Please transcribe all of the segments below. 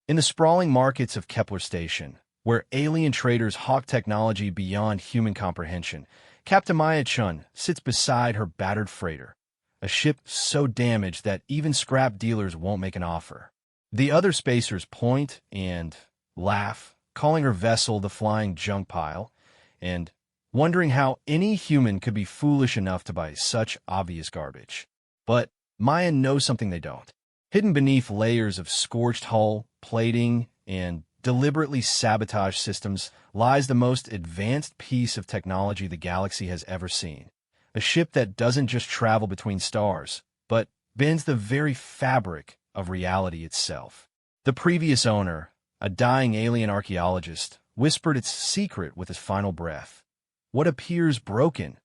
In the sprawling markets of Kepler Station, where alien traders hawk technology beyond human comprehension, Captain Maya Chun sits beside her battered freighter, a ship so damaged that even scrap dealers won't make an offer. The other spacers point and laugh, calling her vessel the flying junk pile, and wondering how any human could be foolish enough to buy such obvious garbage. But Maya knows something they don't. Hidden beneath layers of scorched hull, plating, and deliberately sabotaged systems lies the most advanced piece of technology the galaxy has ever seen. A ship that doesn't just travel between stars, but bends the very fabric of reality itself. The previous owner, a dying alien archaeologist, whispered its secret with his final breath. What appears broken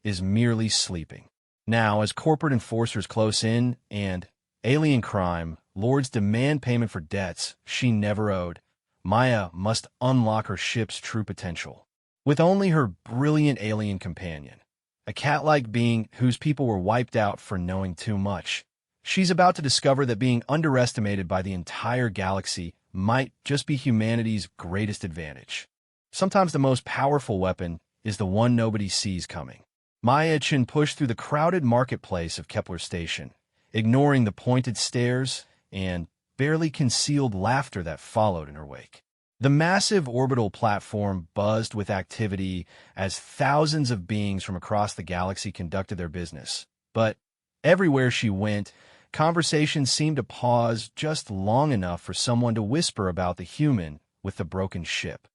is merely sleeping. Now, as corporate enforcers close in and alien crime lords demand payment for debts she never owed, Maya must unlock her ship's true potential. With only her brilliant alien companion, a cat-like being whose people were wiped out for knowing too much, she's about to discover that being underestimated by the entire galaxy might just be humanity's greatest advantage. Sometimes the most powerful weapon is the one nobody sees coming. Maya Chin pushed through the crowded marketplace of Kepler Station, ignoring the pointed stares and barely concealed laughter that followed in her wake. The massive orbital platform buzzed with activity as thousands of beings from across the galaxy conducted their business. But everywhere she went, conversations seemed to pause just long enough for someone to whisper about the human with the broken ship.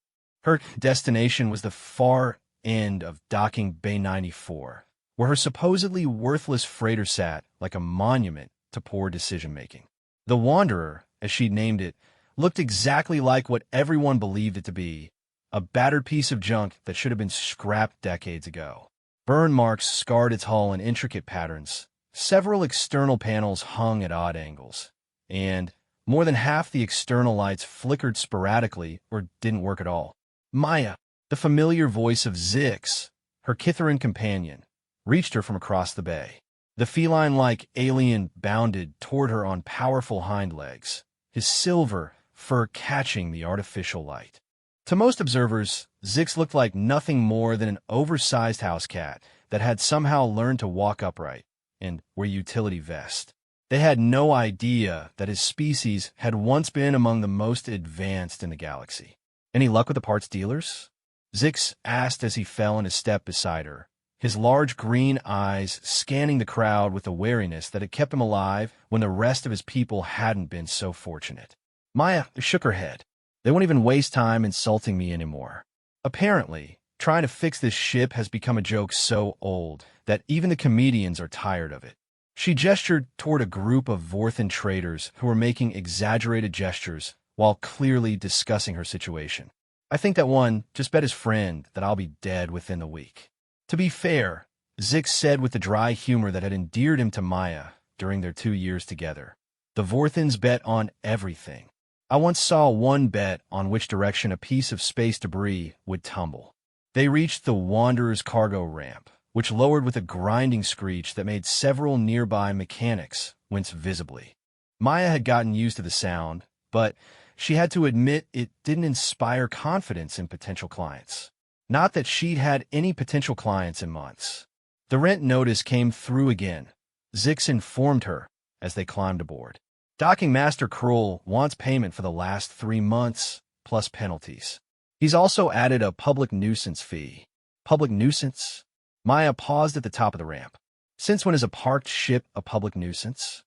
Her destination was the far end of Docking Bay 94, where her supposedly worthless freighter sat like a monument to poor decision-making. The Wanderer, as she'd named it, looked exactly like what everyone believed it to be, a battered piece of junk that should have been scrapped decades ago. Burn marks scarred its hull in intricate patterns, several external panels hung at odd angles, and more than half the external lights flickered sporadically or didn't work at all. Maya, the familiar voice of Zix, her Kitharan companion, reached her from across the bay. The feline-like alien bounded toward her on powerful hind legs, his silver fur catching the artificial light. To most observers, Zix looked like nothing more than an oversized house cat that had somehow learned to walk upright and wear utility vest. They had no idea that his species had once been among the most advanced in the galaxy. "Any luck with the parts dealers?" Zix asked as he fell in a step beside her, his large green eyes scanning the crowd with a wariness that had kept him alive when the rest of his people hadn't been so fortunate. Maya shook her head. "They won't even waste time insulting me anymore. Apparently, trying to fix this ship has become a joke so old that even the comedians are tired of it." She gestured toward a group of Vorthan traders who were making exaggerated gestures while clearly discussing her situation. "I think that one just bet his friend that I'll be dead within the week." To be fair, Zix said with the dry humor that had endeared him to Maya during their 2 years together, the Vorthans bet on everything. I once saw one bet on which direction a piece of space debris would tumble. They reached the Wanderer's cargo ramp, which lowered with a grinding screech that made several nearby mechanics wince visibly. Maya had gotten used to the sound, but she had to admit it didn't inspire confidence in potential clients. Not that she'd had any potential clients in months. The rent notice came through again, Zix informed her as they climbed aboard. Docking Master Krull wants payment for the last 3 months, plus penalties. He's also added a public nuisance fee. Public nuisance? Maya paused at the top of the ramp. Since when is a parked ship a public nuisance?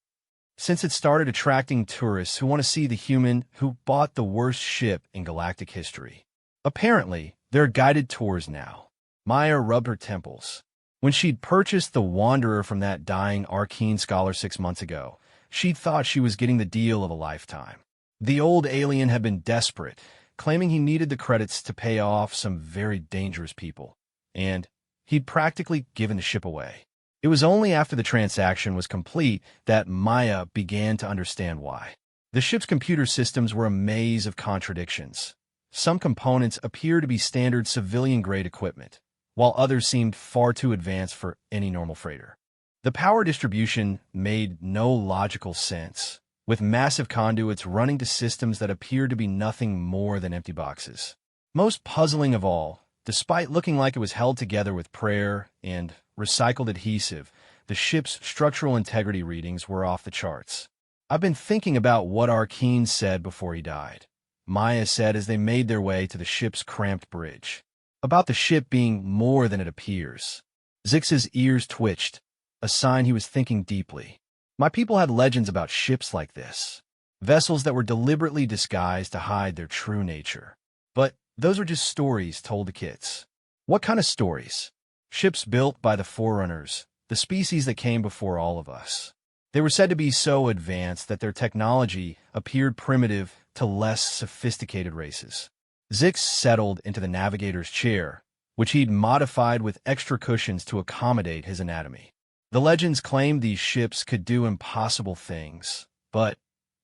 Since it started attracting tourists who want to see the human who bought the worst ship in galactic history. Apparently, there are guided tours now. Maya rubbed her temples. When she'd purchased the Wanderer from that dying Arcane scholar 6 months ago, she'd thought she was getting the deal of a lifetime. The old alien had been desperate, claiming he needed the credits to pay off some very dangerous people, and he'd practically given the ship away. It was only after the transaction was complete that Maya began to understand why. The ship's computer systems were a maze of contradictions. Some components appeared to be standard civilian-grade equipment, while others seemed far too advanced for any normal freighter. The power distribution made no logical sense, with massive conduits running to systems that appeared to be nothing more than empty boxes. Most puzzling of all, despite looking like it was held together with prayer and recycled adhesive, the ship's structural integrity readings were off the charts. "I've been thinking about what Arkeen said before he died," Maya said as they made their way to the ship's cramped bridge. "About the ship being more than it appears." Zix's ears twitched, a sign he was thinking deeply. My people had legends about ships like this, vessels that were deliberately disguised to hide their true nature. But those were just stories told to kids. What kind of stories? Ships built by the Forerunners, the species that came before all of us. They were said to be so advanced that their technology appeared primitive to less sophisticated races. Zix settled into the navigator's chair, which he'd modified with extra cushions to accommodate his anatomy. The legends claimed these ships could do impossible things, but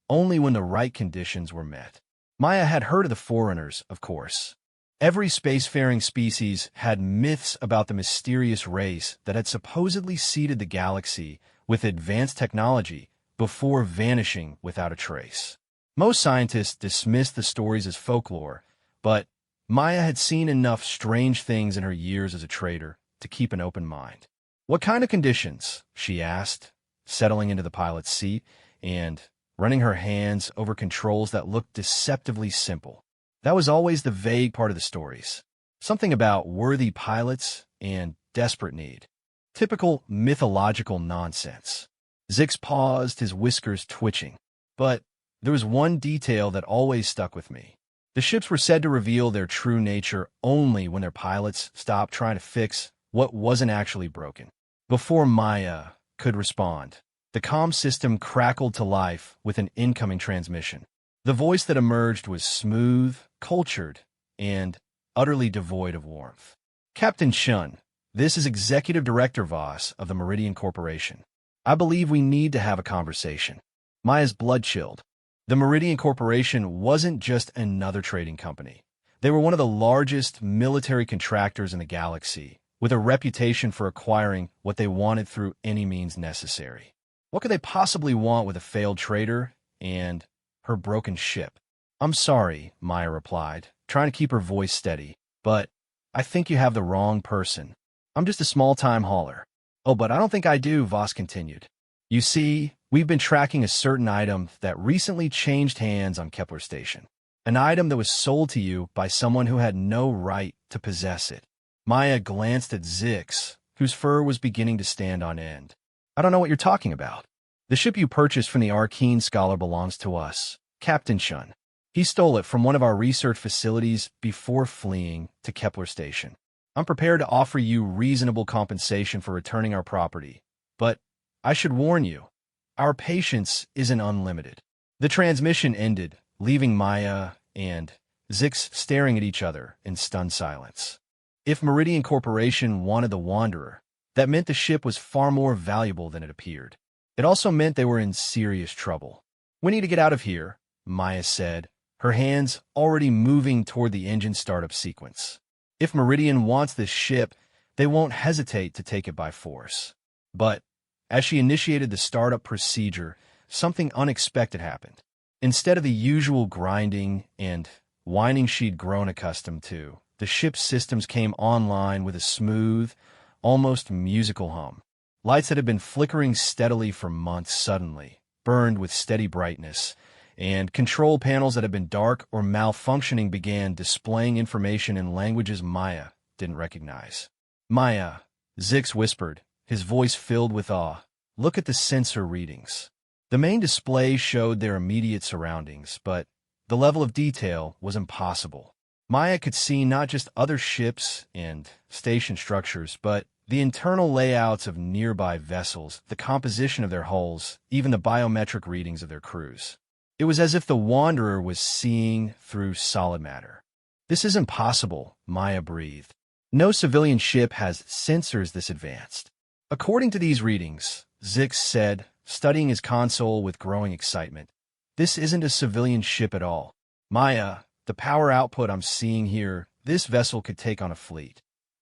only when the right conditions were met. Maya had heard of the Forerunners, of course. Every spacefaring species had myths about the mysterious race that had supposedly seeded the galaxy with advanced technology before vanishing without a trace. Most scientists dismissed the stories as folklore, but Maya had seen enough strange things in her years as a trader to keep an open mind. "What kind of conditions?" she asked, settling into the pilot's seat and running her hands over controls that looked deceptively simple. That was always the vague part of the stories. Something about worthy pilots and desperate need. Typical mythological nonsense. Zix paused, his whiskers twitching. But there was one detail that always stuck with me. The ships were said to reveal their true nature only when their pilots stopped trying to fix what wasn't actually broken. Before Maya could respond, the comm system crackled to life with an incoming transmission. The voice that emerged was smooth, cultured, and utterly devoid of warmth. "Captain Shun, this is Executive Director Voss of the Meridian Corporation. I believe we need to have a conversation." Maya's blood chilled. The Meridian Corporation wasn't just another trading company. They were one of the largest military contractors in the galaxy, with a reputation for acquiring what they wanted through any means necessary. What could they possibly want with a failed trader and her broken ship? "I'm sorry," Maya replied, trying to keep her voice steady, "but I think you have the wrong person. I'm just a small-time hauler." "Oh, but I don't think I do," Voss continued. "You see, we've been tracking a certain item that recently changed hands on Kepler Station. An item that was sold to you by someone who had no right to possess it." Maya glanced at Zix, whose fur was beginning to stand on end. "I don't know what you're talking about." "The ship you purchased from the Arkeen scholar belongs to us, Captain Shun. He stole it from one of our research facilities before fleeing to Kepler Station. I'm prepared to offer you reasonable compensation for returning our property, but I should warn you, our patience isn't unlimited." The transmission ended, leaving Maya and Zix staring at each other in stunned silence. If Meridian Corporation wanted the Wanderer, that meant the ship was far more valuable than it appeared. It also meant they were in serious trouble. "We need to get out of here," Maya said, her hands already moving toward the engine startup sequence. "If Meridian wants this ship, they won't hesitate to take it by force." But as she initiated the startup procedure, something unexpected happened. Instead of the usual grinding and whining she'd grown accustomed to, the ship's systems came online with a smooth, almost musical hum. Lights that had been flickering steadily for months suddenly burned with steady brightness, and control panels that had been dark or malfunctioning began displaying information in languages Maya didn't recognize. "Maya," Zix whispered, his voice filled with awe, "look at the sensor readings." The main display showed their immediate surroundings, but the level of detail was impossible. Maya could see not just other ships and station structures, but the internal layouts of nearby vessels, the composition of their hulls, even the biometric readings of their crews. It was as if the Wanderer was seeing through solid matter. "This isn't possible," Maya breathed. "No civilian ship has sensors this advanced." "According to these readings," Zix said, studying his console with growing excitement, "this isn't a civilian ship at all. Maya, the power output I'm seeing here, this vessel could take on a fleet."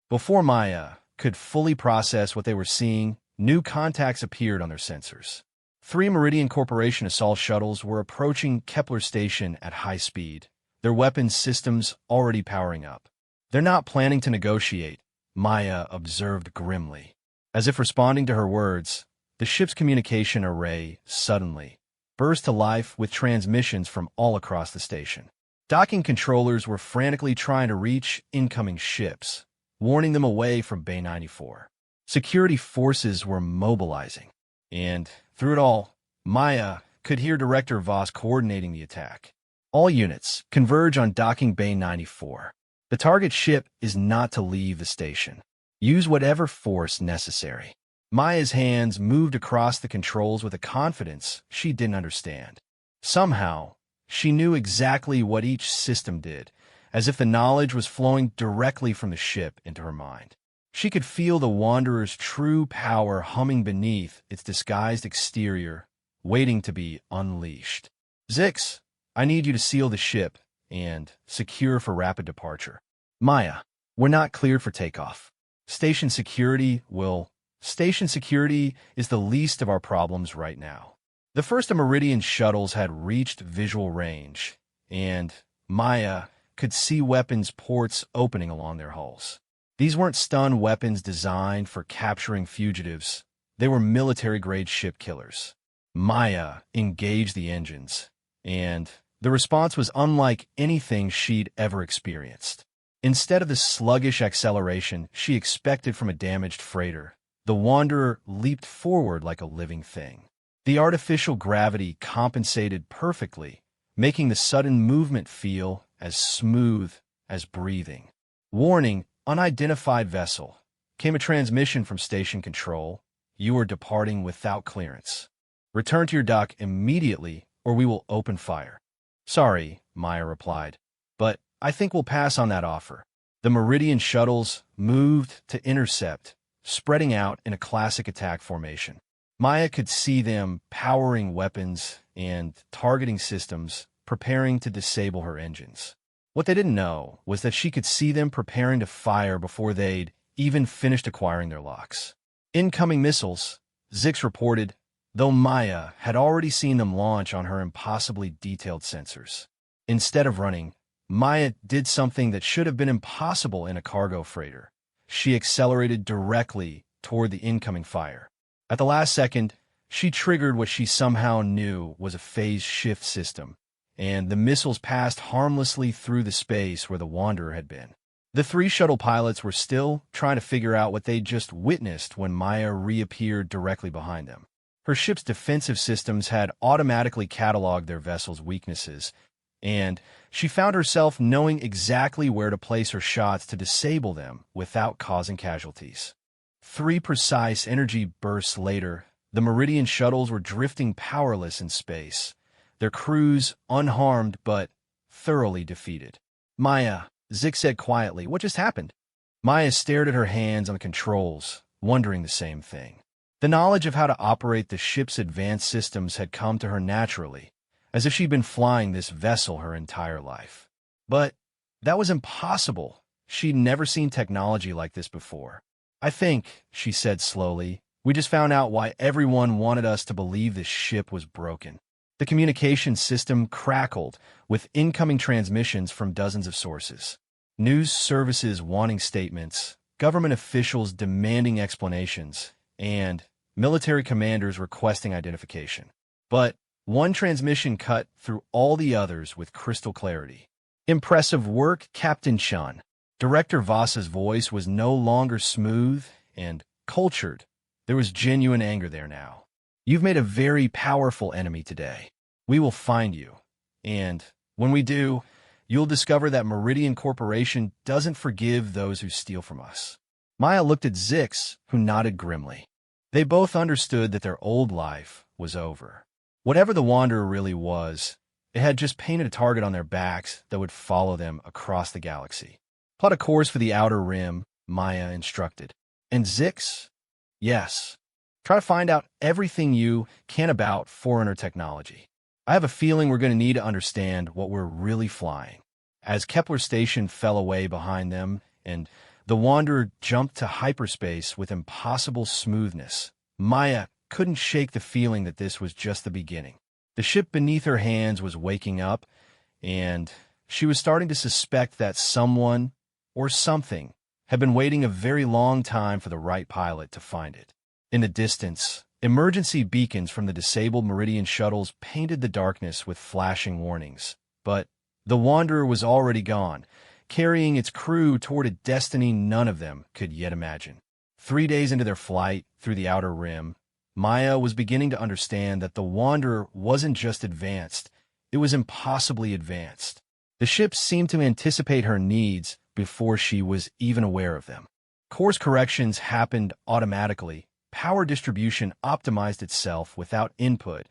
Before Maya could fully process what they were seeing, new contacts appeared on their sensors. Three Meridian Corporation assault shuttles were approaching Kepler Station at high speed, their weapons systems already powering up. "They're not planning to negotiate," Maya observed grimly. As if responding to her words, the ship's communication array suddenly burst to life with transmissions from all across the station. Docking controllers were frantically trying to reach incoming ships, warning them away from Bay 94. Security forces were mobilizing, and through it all, Maya could hear Director Voss coordinating the attack. "All units, converge on docking Bay 94. The target ship is not to leave the station. Use whatever force necessary." Maya's hands moved across the controls with a confidence she didn't understand. Somehow, she knew exactly what each system did, as if the knowledge was flowing directly from the ship into her mind. She could feel the Wanderer's true power humming beneath its disguised exterior, waiting to be unleashed. "Zix, I need you to seal the ship and secure for rapid departure." "Maya, we're not cleared for takeoff. Station security is the least of our problems right now." The first of Meridian's shuttles had reached visual range, and Maya could see weapons ports opening along their hulls. These weren't stun weapons designed for capturing fugitives. They were military-grade ship killers. Maya engaged the engines, and the response was unlike anything she'd ever experienced. Instead of the sluggish acceleration she expected from a damaged freighter, the Wanderer leaped forward like a living thing. The artificial gravity compensated perfectly, making the sudden movement feel as smooth as breathing. "Warning, unidentified vessel." Came a transmission from station control. "You are departing without clearance. Return to your dock immediately or we will open fire." "Sorry," Maya replied, "but I think we'll pass on that offer." The Meridian shuttles moved to intercept, spreading out in a classic attack formation. Maya could see them powering weapons and targeting systems, preparing to disable her engines. What they didn't know was that she could see them preparing to fire before they'd even finished acquiring their locks. "Incoming missiles," Zix reported, though Maya had already seen them launch on her impossibly detailed sensors. Instead of running, Maya did something that should have been impossible in a cargo freighter. She accelerated directly toward the incoming fire. At the last second, she triggered what she somehow knew was a phase shift system, and the missiles passed harmlessly through the space where the Wanderer had been. The three shuttle pilots were still trying to figure out what they'd just witnessed when Maya reappeared directly behind them. Her ship's defensive systems had automatically cataloged their vessel's weaknesses, and she found herself knowing exactly where to place her shots to disable them without causing casualties. 3 precise energy bursts later, the Meridian shuttles were drifting powerless in space, their crews unharmed but thoroughly defeated. "Maya," Zix said quietly, "what just happened?" Maya stared at her hands on the controls, wondering the same thing. The knowledge of how to operate the ship's advanced systems had come to her naturally, as if she'd been flying this vessel her entire life. But that was impossible. She'd never seen technology like this before. "I think," she said slowly, "we just found out why everyone wanted us to believe this ship was broken." The communication system crackled with incoming transmissions from dozens of sources. News services wanting statements, government officials demanding explanations, and military commanders requesting identification. But one transmission cut through all the others with crystal clarity. "Impressive work, Captain Chun." Director Voss's voice was no longer smooth and cultured. There was genuine anger there now. "You've made a very powerful enemy today. We will find you. And when we do, you'll discover that Meridian Corporation doesn't forgive those who steal from us." Maya looked at Zix, who nodded grimly. They both understood that their old life was over. Whatever the Wanderer really was, it had just painted a target on their backs that would follow them across the galaxy. "Plot a course for the outer rim," Maya instructed. "And Zix? Yes. Try to find out everything you can about Forerunner technology. I have a feeling we're going to need to understand what we're really flying." As Kepler Station fell away behind them and the Wanderer jumped to hyperspace with impossible smoothness, Maya couldn't shake the feeling that this was just the beginning. The ship beneath her hands was waking up, and she was starting to suspect that someone or something had been waiting a very long time for the right pilot to find it. In the distance, emergency beacons from the disabled Meridian shuttles painted the darkness with flashing warnings. But the Wanderer was already gone, carrying its crew toward a destiny none of them could yet imagine. 3 days into their flight through the outer rim, Maya was beginning to understand that the Wanderer wasn't just advanced, it was impossibly advanced. The ship seemed to anticipate her needs before she was even aware of them. Course corrections happened automatically, power distribution optimized itself without input,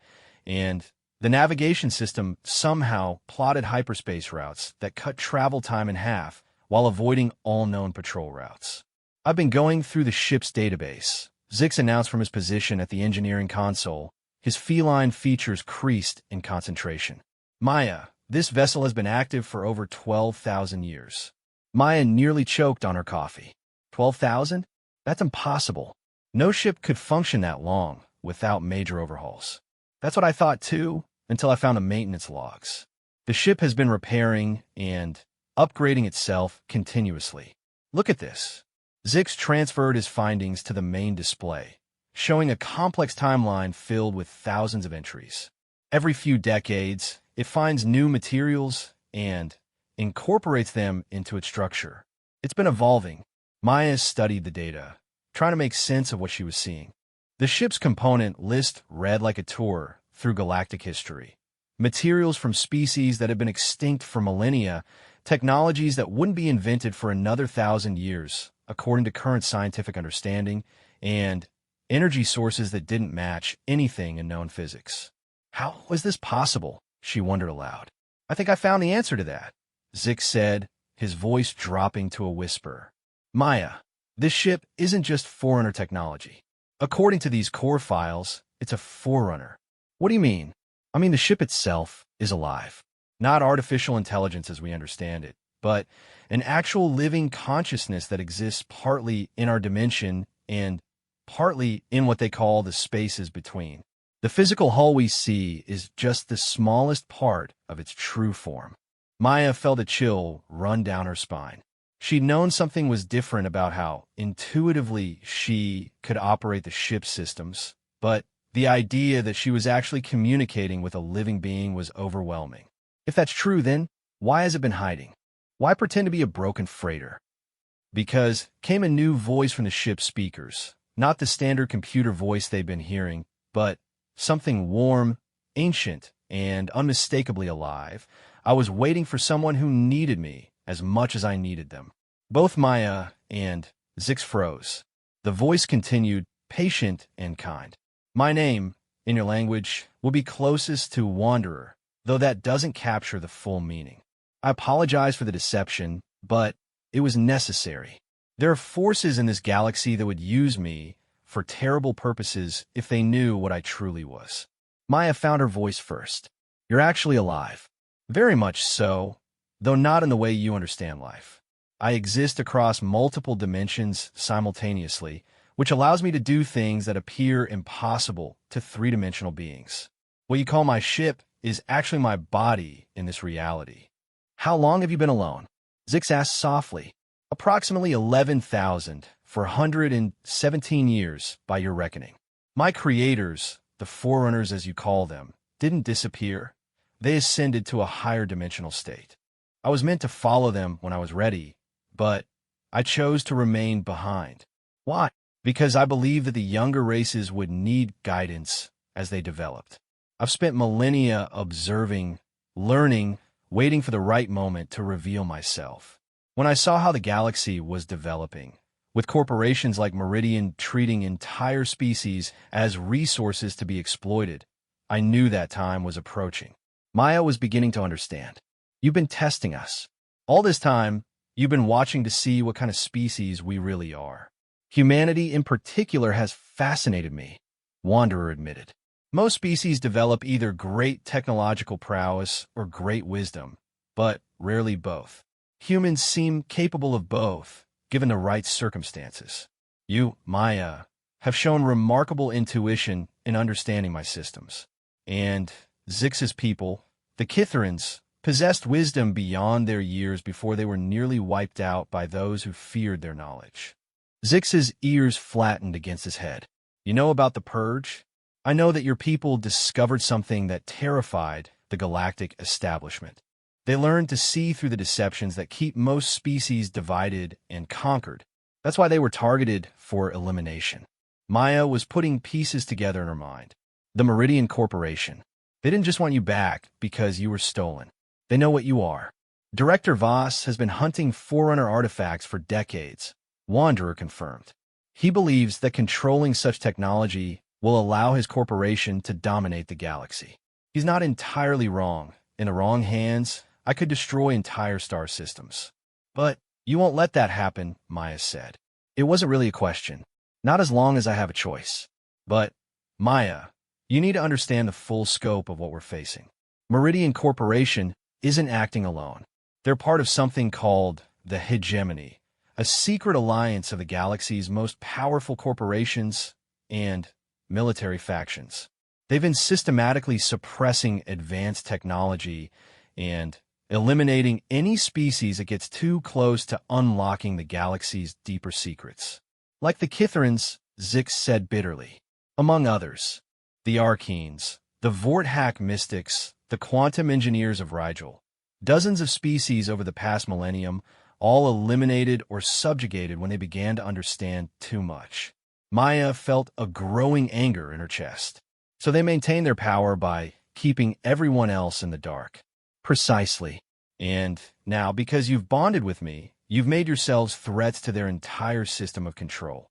and the navigation system somehow plotted hyperspace routes that cut travel time in half while avoiding all known patrol routes. "I've been going through the ship's database," Zix announced from his position at the engineering console, his feline features creased in concentration. "Maya, this vessel has been active for over 12,000 years. Maya nearly choked on her coffee. 12,000? That's impossible. No ship could function that long without major overhauls. That's what I thought too, until I found the maintenance logs. The ship has been repairing and upgrading itself continuously. Look at this." Zix transferred his findings to the main display, showing a complex timeline filled with thousands of entries. Every few decades, it finds new materials and incorporates them into its structure. It's been evolving. Maya studied the data, trying to make sense of what she was seeing. The ship's component list read like a tour through galactic history. Materials from species that have been extinct for millennia, technologies that wouldn't be invented for another 1,000 years, according to current scientific understanding, and energy sources that didn't match anything in known physics. How was this possible? She wondered aloud. I think I found the answer to that, Zix said, his voice dropping to a whisper. Maya, this ship isn't just Forerunner technology. According to these core files, it's a Forerunner. What do you mean? I mean the ship itself is alive. Not artificial intelligence as we understand it, but an actual living consciousness that exists partly in our dimension and partly in what they call the spaces between. The physical hull we see is just the smallest part of its true form. Maya felt a chill run down her spine. She'd known something was different about how intuitively she could operate the ship's systems, but the idea that she was actually communicating with a living being was overwhelming. If that's true, then why has it been hiding? Why pretend to be a broken freighter? Because came a new voice from the ship's speakers, not the standard computer voice they'd been hearing, but something warm, ancient, and unmistakably alive. I was waiting for someone who needed me as much as I needed them. Both Maya and Zix froze. The voice continued, patient and kind. My name, in your language, will be closest to Wanderer, though that doesn't capture the full meaning. I apologize for the deception, but it was necessary. There are forces in this galaxy that would use me for terrible purposes if they knew what I truly was. Maya found her voice first. You're actually alive. Very much so, though not in the way you understand life. I exist across multiple dimensions simultaneously, which allows me to do things that appear impossible to three-dimensional beings. What you call my ship is actually my body in this reality. How long have you been alone? Zix asked softly. Approximately 11,417 years by your reckoning. My creators, the Forerunners as you call them, didn't disappear. They ascended to a higher dimensional state. I was meant to follow them when I was ready, but I chose to remain behind. Why? Because I believed that the younger races would need guidance as they developed. I've spent millennia observing, learning, waiting for the right moment to reveal myself. When I saw how the galaxy was developing, with corporations like Meridian treating entire species as resources to be exploited, I knew that time was approaching. Maya was beginning to understand. You've been testing us. All this time, you've been watching to see what kind of species we really are. Humanity in particular has fascinated me, Wanderer admitted. Most species develop either great technological prowess or great wisdom, but rarely both. Humans seem capable of both, given the right circumstances. You, Maya, have shown remarkable intuition in understanding my systems. And Zix's people, the Kithrans, possessed wisdom beyond their years before they were nearly wiped out by those who feared their knowledge. Zix's ears flattened against his head. You know about the Purge? I know that your people discovered something that terrified the galactic establishment. They learned to see through the deceptions that keep most species divided and conquered. That's why they were targeted for elimination. Maya was putting pieces together in her mind. The Meridian Corporation. They didn't just want you back because you were stolen. They know what you are. Director Voss has been hunting Forerunner artifacts for decades, Wanderer confirmed. He believes that controlling such technology will allow his corporation to dominate the galaxy. He's not entirely wrong. In the wrong hands, I could destroy entire star systems. But you won't let that happen, Maya said. It wasn't really a question. Not as long as I have a choice. But, Maya, you need to understand the full scope of what we're facing. Meridian Corporation isn't acting alone. They're part of something called the Hegemony, a secret alliance of the galaxy's most powerful corporations and military factions. They've been systematically suppressing advanced technology and eliminating any species that gets too close to unlocking the galaxy's deeper secrets. Like the Kithrans, Zix said bitterly. Among others, the Arkeens, the Vorthak Mystics, the Quantum Engineers of Rigel. Dozens of species over the past millennium, all eliminated or subjugated when they began to understand too much. Maya felt a growing anger in her chest. So they maintain their power by keeping everyone else in the dark. Precisely. And now, because you've bonded with me, you've made yourselves threats to their entire system of control.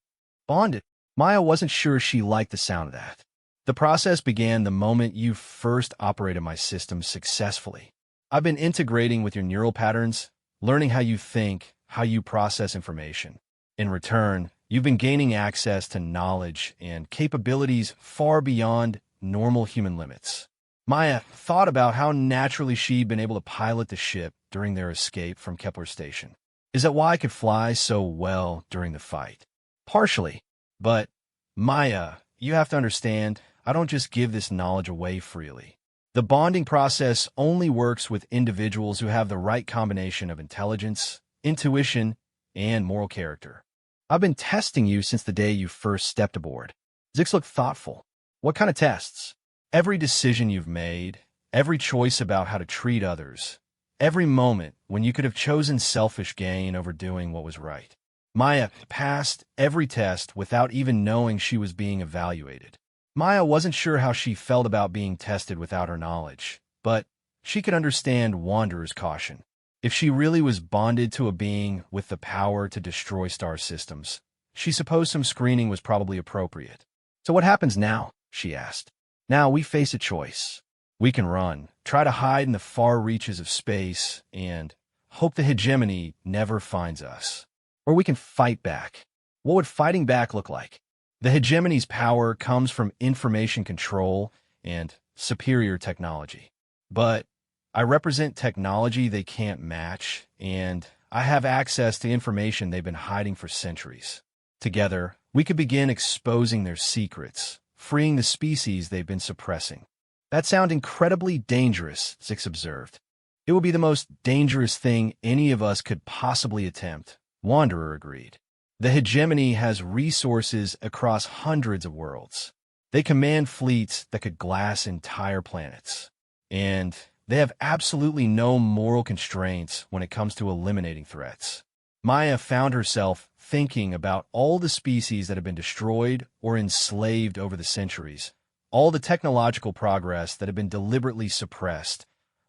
Bonded? Maya wasn't sure she liked the sound of that. The process began the moment you first operated my system successfully. I've been integrating with your neural patterns, learning how you think, how you process information. In return, you've been gaining access to knowledge and capabilities far beyond normal human limits. Maya thought about how naturally she'd been able to pilot the ship during their escape from Kepler Station. Is that why I could fly so well during the fight? Partially. But, Maya, you have to understand, I don't just give this knowledge away freely. The bonding process only works with individuals who have the right combination of intelligence, intuition, and moral character. I've been testing you since the day you first stepped aboard. Zix looked thoughtful. What kind of tests? Every decision you've made, every choice about how to treat others, every moment when you could have chosen selfish gain over doing what was right. Maya passed every test without even knowing she was being evaluated. Maya wasn't sure how she felt about being tested without her knowledge, but she could understand Wanderer's caution. If she really was bonded to a being with the power to destroy star systems, she supposed some screening was probably appropriate. So what happens now? She asked. Now we face a choice. We can run, try to hide in the far reaches of space, and hope the hegemony never finds us. Or we can fight back. What would fighting back look like? The hegemony's power comes from information control and superior technology. But I represent technology they can't match, and I have access to information they've been hiding for centuries. Together, we could begin exposing their secrets, freeing the species they've been suppressing. That sounds incredibly dangerous, Zix observed. It would be the most dangerous thing any of us could possibly attempt, Wanderer agreed. The hegemony has resources across hundreds of worlds. They command fleets that could glass entire planets. And they have absolutely no moral constraints when it comes to eliminating threats. Maya found herself thinking about all the species that have been destroyed or enslaved over the centuries, all the technological progress that have been deliberately suppressed,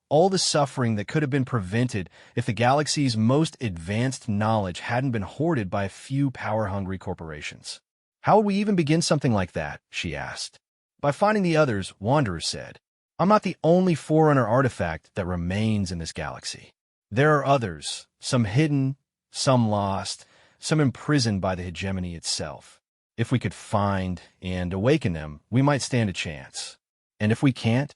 all the suffering that could have been prevented if the galaxy's most advanced knowledge hadn't been hoarded by a few power-hungry corporations. How would we even begin something like that? She asked. By finding the others, Wanderer said. I'm not the only Forerunner artifact that remains in this galaxy. There are others, some hidden, some lost, some imprisoned by the hegemony itself. If we could find and awaken them, we might stand a chance. And if we can't,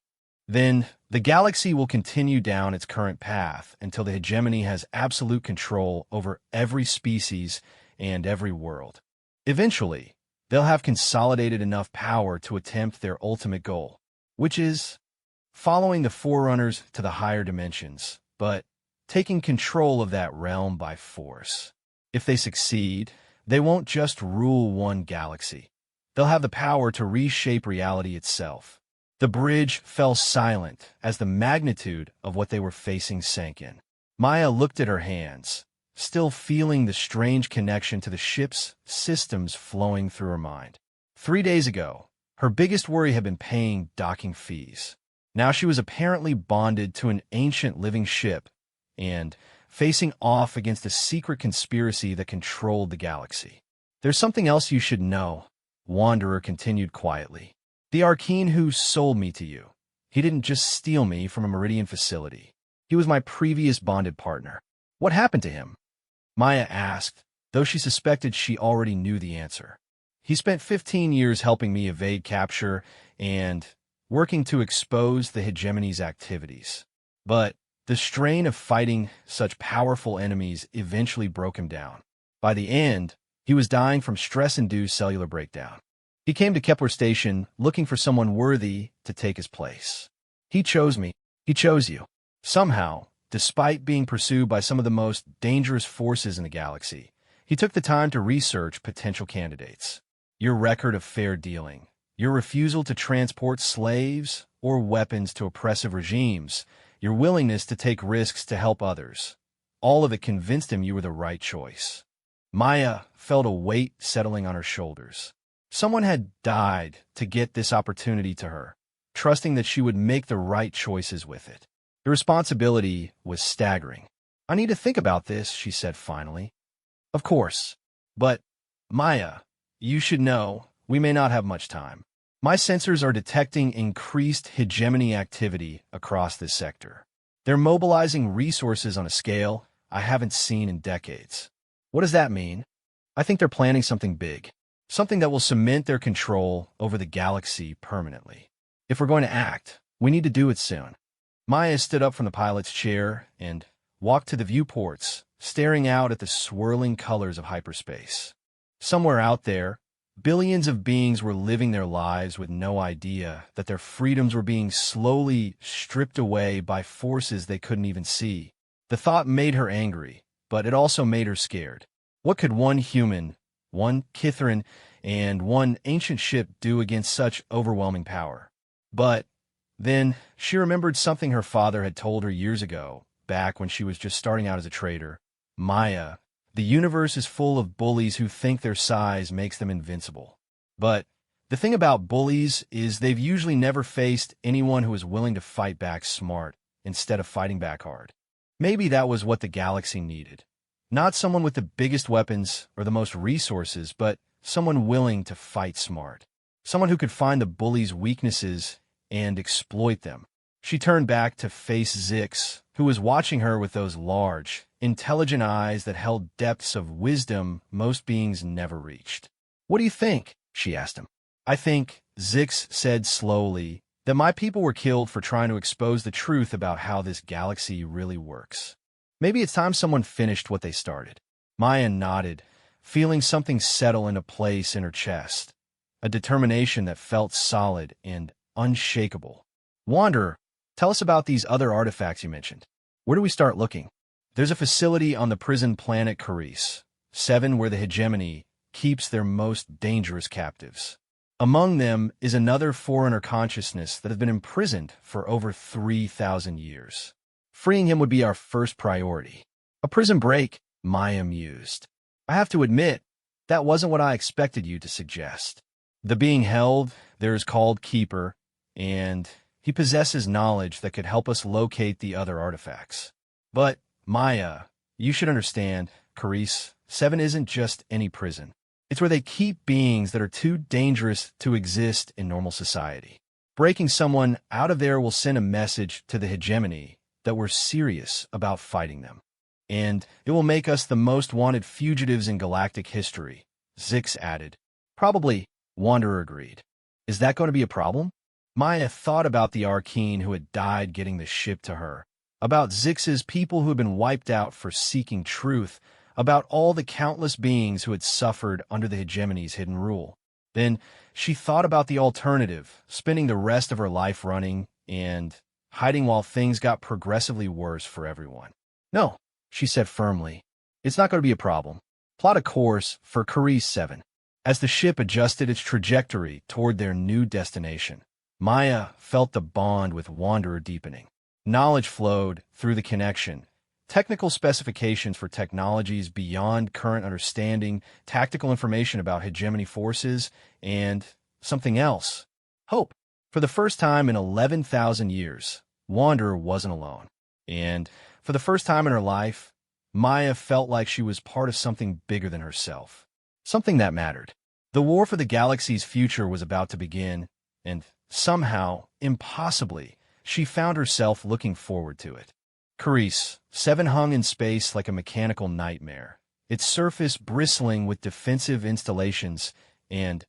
then the galaxy will continue down its current path until the hegemony has absolute control over every species and every world. Eventually, they'll have consolidated enough power to attempt their ultimate goal, which is following the Forerunners to the higher dimensions, but taking control of that realm by force. If they succeed, they won't just rule one galaxy. They'll have the power to reshape reality itself. The bridge fell silent as the magnitude of what they were facing sank in. Maya looked at her hands, still feeling the strange connection to the ship's systems flowing through her mind. 3 days ago, her biggest worry had been paying docking fees. Now she was apparently bonded to an ancient living ship and facing off against a secret conspiracy that controlled the galaxy. There's something else you should know, Wanderer continued quietly. The Arcane who sold me to you. He didn't just steal me from a Meridian facility. He was my previous bonded partner. What happened to him? Maya asked, though she suspected she already knew the answer. He spent 15 years helping me evade capture and working to expose the hegemony's activities. But the strain of fighting such powerful enemies eventually broke him down. By the end, he was dying from stress-induced cellular breakdown. He came to Kepler Station looking for someone worthy to take his place. He chose me. He chose you. Somehow, despite being pursued by some of the most dangerous forces in the galaxy, he took the time to research potential candidates. Your record of fair dealing, your refusal to transport slaves or weapons to oppressive regimes, your willingness to take risks to help others, all of it convinced him you were the right choice. Maya felt a weight settling on her shoulders. Someone had died to get this opportunity to her, trusting that she would make the right choices with it. The responsibility was staggering. I need to think about this, she said finally. Of course. But, Maya, you should know, we may not have much time. My sensors are detecting increased hegemony activity across this sector. They're mobilizing resources on a scale I haven't seen in decades. What does that mean? I think they're planning something big. Something that will cement their control over the galaxy permanently. If we're going to act, we need to do it soon. Maya stood up from the pilot's chair and walked to the viewports, staring out at the swirling colors of hyperspace. Somewhere out there, billions of beings were living their lives with no idea that their freedoms were being slowly stripped away by forces they couldn't even see. The thought made her angry, but it also made her scared. What could one human, one Kithrin, and one ancient ship do against such overwhelming power? But then she remembered something her father had told her years ago, back when she was just starting out as a trader. Maya, the universe is full of bullies who think their size makes them invincible. But the thing about bullies is they've usually never faced anyone who is willing to fight back smart instead of fighting back hard. Maybe that was what the galaxy needed. Not someone with the biggest weapons or the most resources, but someone willing to fight smart. Someone who could find the bully's weaknesses and exploit them. She turned back to face Zix, who was watching her with those large, intelligent eyes that held depths of wisdom most beings never reached. What do you think? She asked him. I think, Zix said slowly, that my people were killed for trying to expose the truth about how this galaxy really works. Maybe it's time someone finished what they started. Maya nodded, feeling something settle into place in her chest, a determination that felt solid and unshakable. Wanderer, tell us about these other artifacts you mentioned. Where do we start looking? There's a facility on the prison planet Carice, 7, where the hegemony keeps their most dangerous captives. Among them is another Forerunner consciousness that has been imprisoned for over 3,000 years. Freeing him would be our first priority. A prison break, Maya mused. I have to admit, that wasn't what I expected you to suggest. The being held there is called Keeper, and he possesses knowledge that could help us locate the other artifacts. But, Maya, you should understand, Carice, 7 isn't just any prison. It's where they keep beings that are too dangerous to exist in normal society. Breaking someone out of there will send a message to the hegemony that we're serious about fighting them. And it will make us the most wanted fugitives in galactic history, Zix added. Probably, Wanderer agreed. Is that going to be a problem? Maya thought about the Arcane who had died getting the ship to her, about Zix's people who had been wiped out for seeking truth, about all the countless beings who had suffered under the hegemony's hidden rule. Then she thought about the alternative, spending the rest of her life running and hiding while things got progressively worse for everyone. No, she said firmly. It's not going to be a problem. Plot a course for Carice 7. As the ship adjusted its trajectory toward their new destination, Maya felt the bond with Wanderer deepening. Knowledge flowed through the connection. Technical specifications for technologies beyond current understanding, tactical information about hegemony forces, and something else. Hope. For the first time in 11,000 years, Wanderer wasn't alone. And for the first time in her life, Maya felt like she was part of something bigger than herself. Something that mattered. The war for the galaxy's future was about to begin, and somehow, impossibly, she found herself looking forward to it. Carice 7 hung in space like a mechanical nightmare, its surface bristling with defensive installations and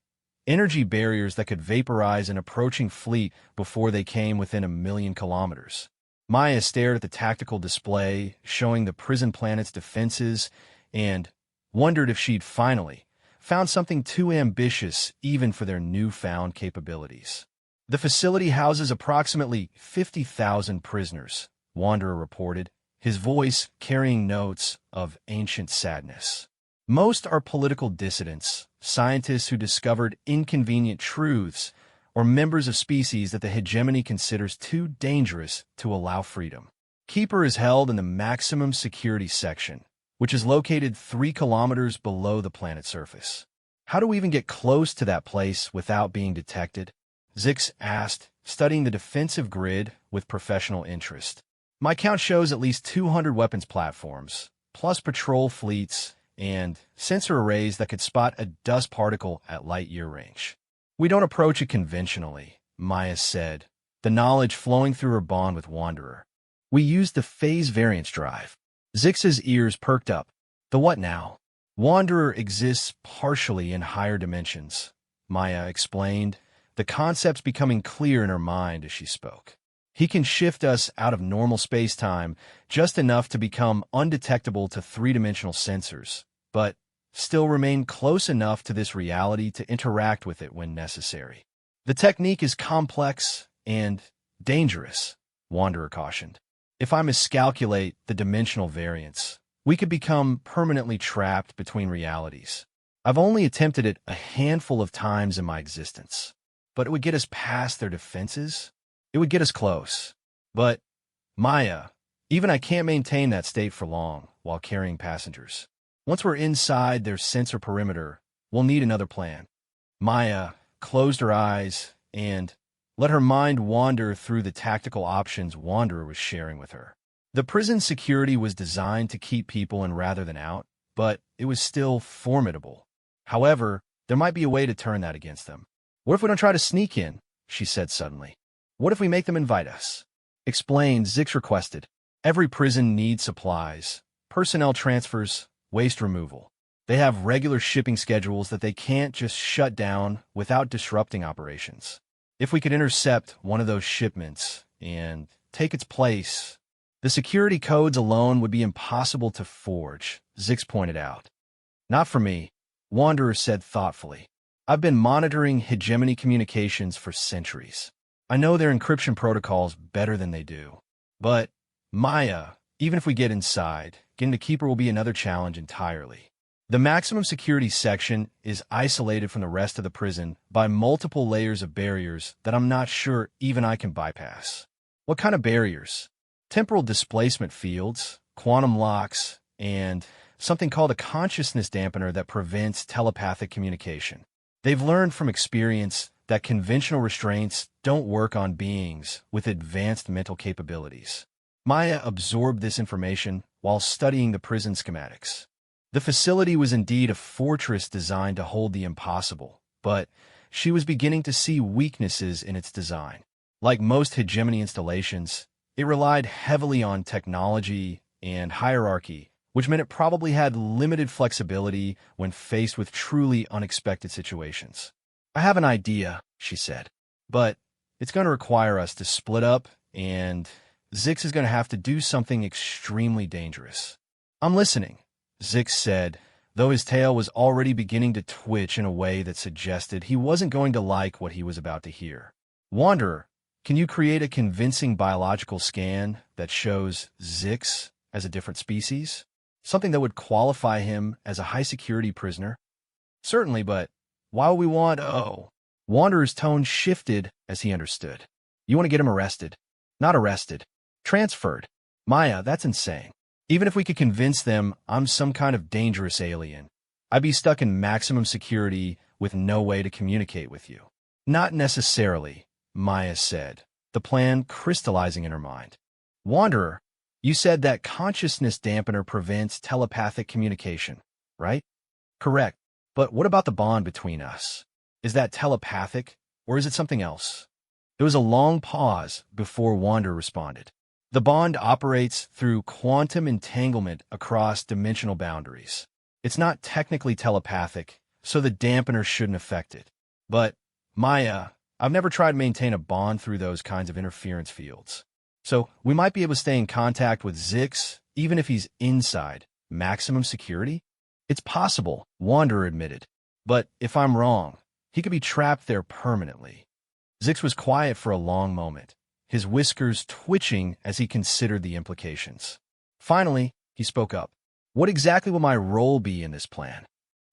energy barriers that could vaporize an approaching fleet before they came within 1,000,000 kilometers. Maya stared at the tactical display, showing the prison planet's defenses, and wondered if she'd finally found something too ambitious even for their newfound capabilities. The facility houses approximately 50,000 prisoners, Wanderer reported, his voice carrying notes of ancient sadness. Most are political dissidents, scientists who discovered inconvenient truths, or members of species that the hegemony considers too dangerous to allow freedom. Keeper is held in the maximum security section, which is located 3 kilometers below the planet's surface. How do we even get close to that place without being detected? Zix asked, studying the defensive grid with professional interest. My count shows at least 200 weapons platforms, plus patrol fleets and sensor arrays that could spot a dust particle at light-year range. We don't approach it conventionally, Maya said, the knowledge flowing through her bond with Wanderer. We use the phase variance drive. Zix's ears perked up. The what now? Wanderer exists partially in higher dimensions, Maya explained, the concepts becoming clear in her mind as she spoke. He can shift us out of normal space-time just enough to become undetectable to 3-dimensional sensors, but still remain close enough to this reality to interact with it when necessary. The technique is complex and dangerous, Wanderer cautioned. If I miscalculate the dimensional variance, we could become permanently trapped between realities. I've only attempted it a handful of times in my existence, but it would get us past their defenses. It would get us close. But, Maya, even I can't maintain that state for long while carrying passengers. Once we're inside their sensor perimeter, we'll need another plan. Maya closed her eyes and let her mind wander through the tactical options Wanderer was sharing with her. The prison security was designed to keep people in rather than out, but it was still formidable. However, there might be a way to turn that against them. What if we don't try to sneak in? She said suddenly. What if we make them invite us? Explain, Zix requested. Every prison needs supplies, personnel transfers, waste removal. They have regular shipping schedules that they can't just shut down without disrupting operations. If we could intercept one of those shipments and take its place, the security codes alone would be impossible to forge, Zix pointed out. Not for me, Wanderer said thoughtfully. I've been monitoring hegemony communications for centuries. I know their encryption protocols better than they do. But, Maya, even if we get inside, getting the Keeper will be another challenge entirely. The maximum security section is isolated from the rest of the prison by multiple layers of barriers that I'm not sure even I can bypass. What kind of barriers? Temporal displacement fields, quantum locks, and something called a consciousness dampener that prevents telepathic communication. They've learned from experience that conventional restraints don't work on beings with advanced mental capabilities. Maya absorbed this information while studying the prison schematics. The facility was indeed a fortress designed to hold the impossible, but she was beginning to see weaknesses in its design. Like most hegemony installations, it relied heavily on technology and hierarchy, which meant it probably had limited flexibility when faced with truly unexpected situations. I have an idea, she said, but it's going to require us to split up, and Zix is going to have to do something extremely dangerous. I'm listening, Zix said, though his tail was already beginning to twitch in a way that suggested he wasn't going to like what he was about to hear. "Wanderer, can you create a convincing biological scan that shows Zix as a different species? Something that would qualify him as a high-security prisoner?" "Certainly, but why would we want— Oh." Wanderer's tone shifted as he understood. "You want to get him arrested." "Not arrested. Transferred." "Maya, that's insane. Even if we could convince them I'm some kind of dangerous alien, I'd be stuck in maximum security with no way to communicate with you." "Not necessarily," Maya said, the plan crystallizing in her mind. "Wanderer, you said that consciousness dampener prevents telepathic communication, right?" "Correct. But what about the bond between us? Is that telepathic, or is it something else?" There was a long pause before Wanderer responded. "The bond operates through quantum entanglement across dimensional boundaries. It's not technically telepathic, so the dampener shouldn't affect it. But, Maya, I've never tried to maintain a bond through those kinds of interference fields. So we might be able to stay in contact with Zix, even if he's inside maximum security?" "It's possible," Wanderer admitted. "But if I'm wrong, he could be trapped there permanently." Zix was quiet for a long moment, his whiskers twitching as he considered the implications. Finally, he spoke up. "What exactly will my role be in this plan?"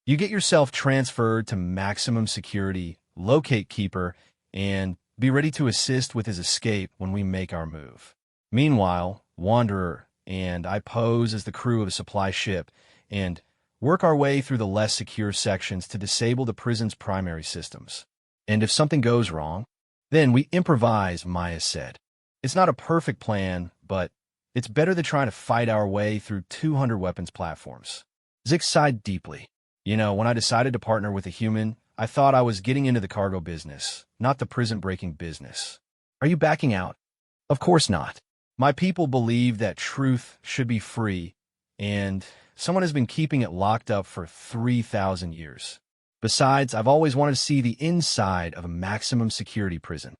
"You get yourself transferred to maximum security, locate Keeper, and be ready to assist with his escape when we make our move. Meanwhile, Wanderer and I pose as the crew of a supply ship and work our way through the less secure sections to disable the prison's primary systems. And if something goes wrong, then we improvise," Maya said. "It's not a perfect plan, but it's better than trying to fight our way through 200 weapons platforms." Zix sighed deeply. "You know, when I decided to partner with a human, I thought I was getting into the cargo business, not the prison-breaking business." "Are you backing out?" "Of course not. My people believe that truth should be free, and someone has been keeping it locked up for 3,000 years. Besides, I've always wanted to see the inside of a maximum security prison.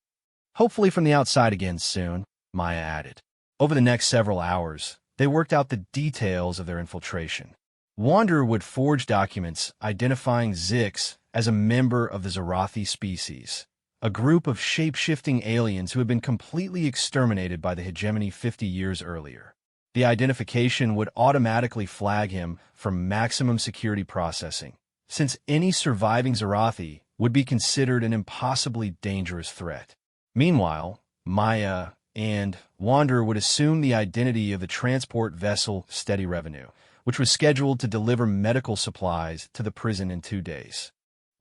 Hopefully from the outside again soon," Maya added. Over the next several hours, they worked out the details of their infiltration. Wanderer would forge documents identifying Zix as a member of the Zorathi species, a group of shape-shifting aliens who had been completely exterminated by the hegemony 50 years earlier. The identification would automatically flag him for maximum security processing, since any surviving Zorathi would be considered an impossibly dangerous threat. Meanwhile, Maya and Wanderer would assume the identity of the transport vessel Steady Revenue, which was scheduled to deliver medical supplies to the prison in 2 days.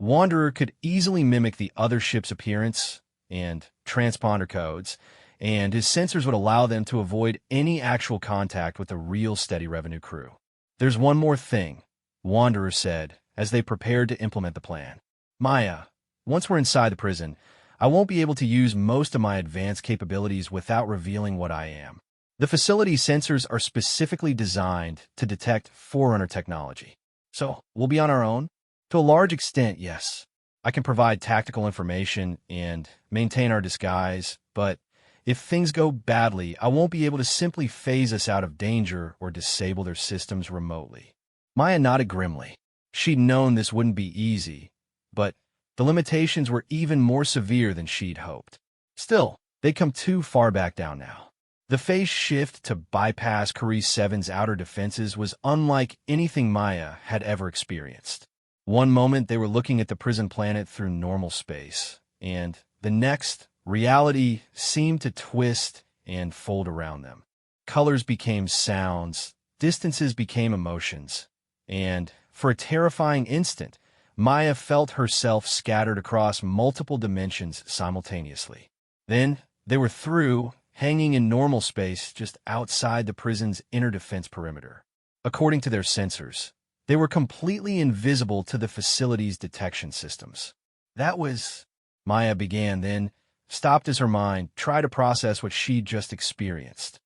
Wanderer could easily mimic the other ship's appearance and transponder codes, and his sensors would allow them to avoid any actual contact with the real Steady Revenue crew. "There's one more thing," Wanderer said as they prepared to implement the plan. "Maya, once we're inside the prison, I won't be able to use most of my advanced capabilities without revealing what I am. The facility's sensors are specifically designed to detect Forerunner technology. So, we'll be on our own? To a large extent, yes. I can provide tactical information and maintain our disguise, but if things go badly, I won't be able to simply phase us out of danger or disable their systems remotely." Maya nodded grimly. She'd known this wouldn't be easy, but the limitations were even more severe than she'd hoped. Still, they'd come too far back down now. The phase shift to bypass Carice 7's outer defenses was unlike anything Maya had ever experienced. One moment they were looking at the prison planet through normal space, and the next, reality seemed to twist and fold around them. Colors became sounds, distances became emotions, and for a terrifying instant, Maya felt herself scattered across multiple dimensions simultaneously. Then they were through, hanging in normal space just outside the prison's inner defense perimeter. According to their sensors, they were completely invisible to the facility's detection systems. "That was—" Maya began, then stopped as her mind tried to process what she'd just experienced.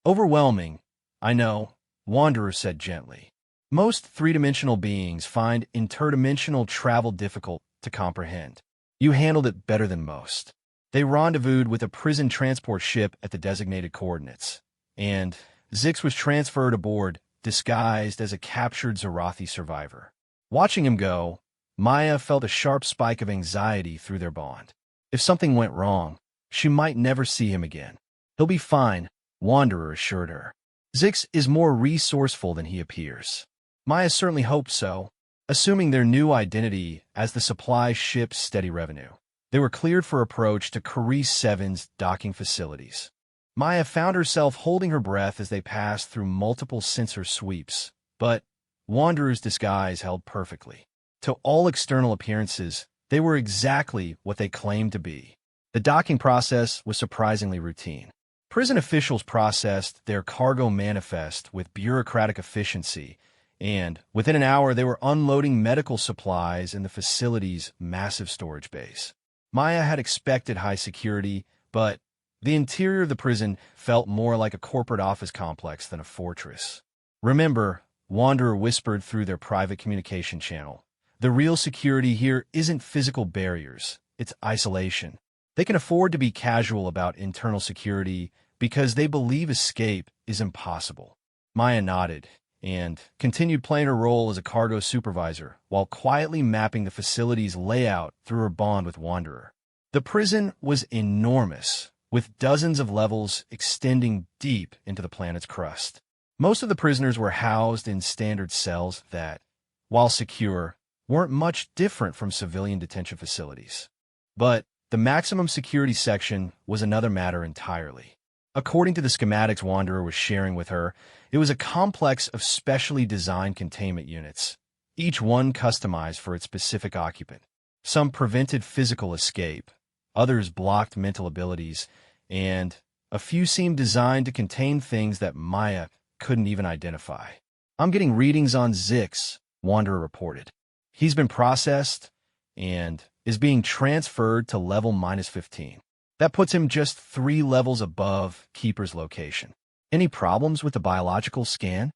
"Overwhelming, I know," Wanderer said gently. "Most three-dimensional beings find interdimensional travel difficult to comprehend. You handled it better than most." They rendezvoused with a prison transport ship at the designated coordinates, and Zix was transferred aboard disguised as a captured Zorathi survivor. Watching him go, Maya felt a sharp spike of anxiety through their bond. If something went wrong, she might never see him again. He'll be fine, Wanderer assured her. Zix is more resourceful than he appears. Maya certainly hoped so, assuming their new identity as the supply ship's steady revenue. They were cleared for approach to Carice 7's docking facilities. Maya found herself holding her breath as they passed through multiple sensor sweeps, but Wanderer's disguise held perfectly. To all external appearances, they were exactly what they claimed to be. The docking process was surprisingly routine. Prison officials processed their cargo manifest with bureaucratic efficiency, and within an hour they were unloading medical supplies in the facility's massive storage base. Maya had expected high security, but the interior of the prison felt more like a corporate office complex than a fortress. Remember, Wanderer whispered through their private communication channel, the real security here isn't physical barriers, it's isolation. They can afford to be casual about internal security because they believe escape is impossible. Maya nodded and continued playing her role as a cargo supervisor while quietly mapping the facility's layout through her bond with Wanderer. The prison was enormous, with dozens of levels extending deep into the planet's crust. Most of the prisoners were housed in standard cells that, while secure, weren't much different from civilian detention facilities. But the maximum security section was another matter entirely. According to the schematics Wanderer was sharing with her, it was a complex of specially designed containment units, each one customized for its specific occupant. Some prevented physical escape, others blocked mental abilities, and a few seemed designed to contain things that Maya couldn't even identify. I'm getting readings on Zix, Wanderer reported. He's been processed and is being transferred to level -15. That puts him just 3 levels above Keeper's location. Any problems with the biological scan?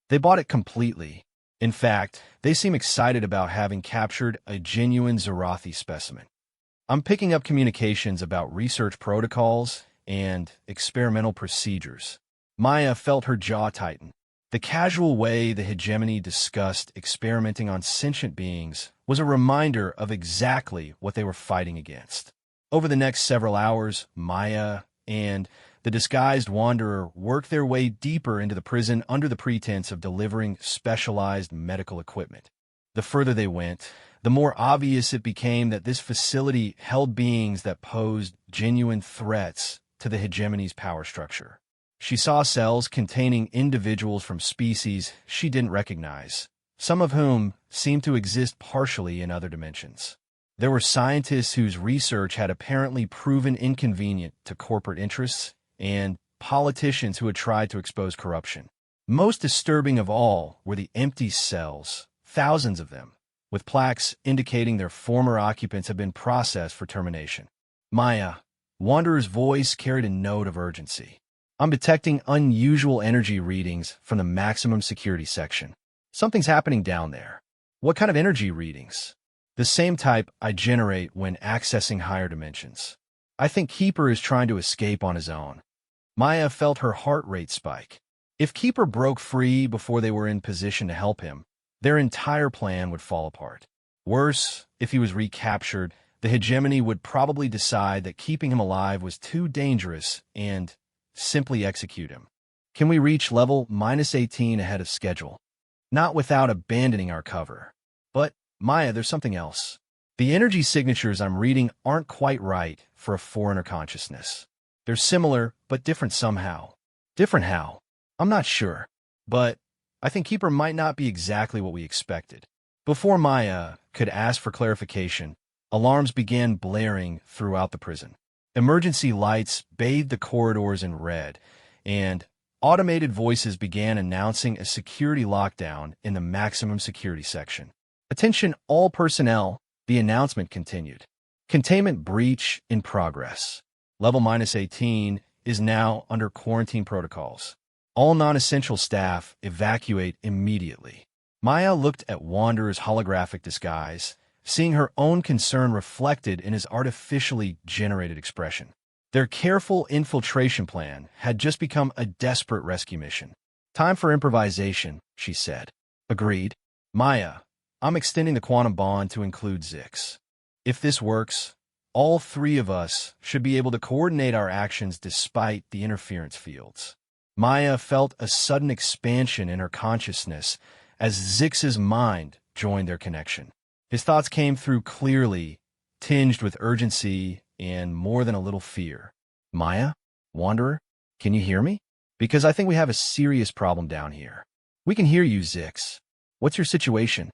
They bought it completely. In fact, they seem excited about having captured a genuine Zorathi specimen. I'm picking up communications about research protocols and experimental procedures. Maya felt her jaw tighten. The casual way the hegemony discussed experimenting on sentient beings was a reminder of exactly what they were fighting against. Over the next several hours, Maya and the disguised Wanderer worked their way deeper into the prison under the pretense of delivering specialized medical equipment. The further they went, the more obvious it became that this facility held beings that posed genuine threats to the hegemony's power structure. She saw cells containing individuals from species she didn't recognize, some of whom seemed to exist partially in other dimensions. There were scientists whose research had apparently proven inconvenient to corporate interests, and politicians who had tried to expose corruption. Most disturbing of all were the empty cells, thousands of them, with plaques indicating their former occupants had been processed for termination. Maya, Wanderer's voice carried a note of urgency. I'm detecting unusual energy readings from the maximum security section. Something's happening down there. What kind of energy readings? The same type I generate when accessing higher dimensions. I think Keeper is trying to escape on his own. Maya felt her heart rate spike. If Keeper broke free before they were in position to help him, their entire plan would fall apart. Worse, if he was recaptured, the hegemony would probably decide that keeping him alive was too dangerous and simply execute him. Can we reach level -18 ahead of schedule? Not without abandoning our cover. But, Maya, there's something else. The energy signatures I'm reading aren't quite right for a foreigner consciousness. They're similar, but different somehow. Different how? I'm not sure. But I think Keeper might not be exactly what we expected. Before Maya could ask for clarification, alarms began blaring throughout the prison. Emergency lights bathed the corridors in red, and automated voices began announcing a security lockdown in the maximum security section. Attention all personnel, the announcement continued. Containment breach in progress. Level -18 is now under quarantine protocols. All non-essential staff evacuate immediately. Maya looked at Wanderer's holographic disguise, seeing her own concern reflected in his artificially generated expression. Their careful infiltration plan had just become a desperate rescue mission. Time for improvisation, she said. Agreed. Maya, I'm extending the quantum bond to include Zix. If this works, all three of us should be able to coordinate our actions despite the interference fields. Maya felt a sudden expansion in her consciousness as Zix's mind joined their connection. His thoughts came through clearly, tinged with urgency and more than a little fear. Maya? Wanderer? Can you hear me? Because I think we have a serious problem down here. We can hear you, Zix. What's your situation?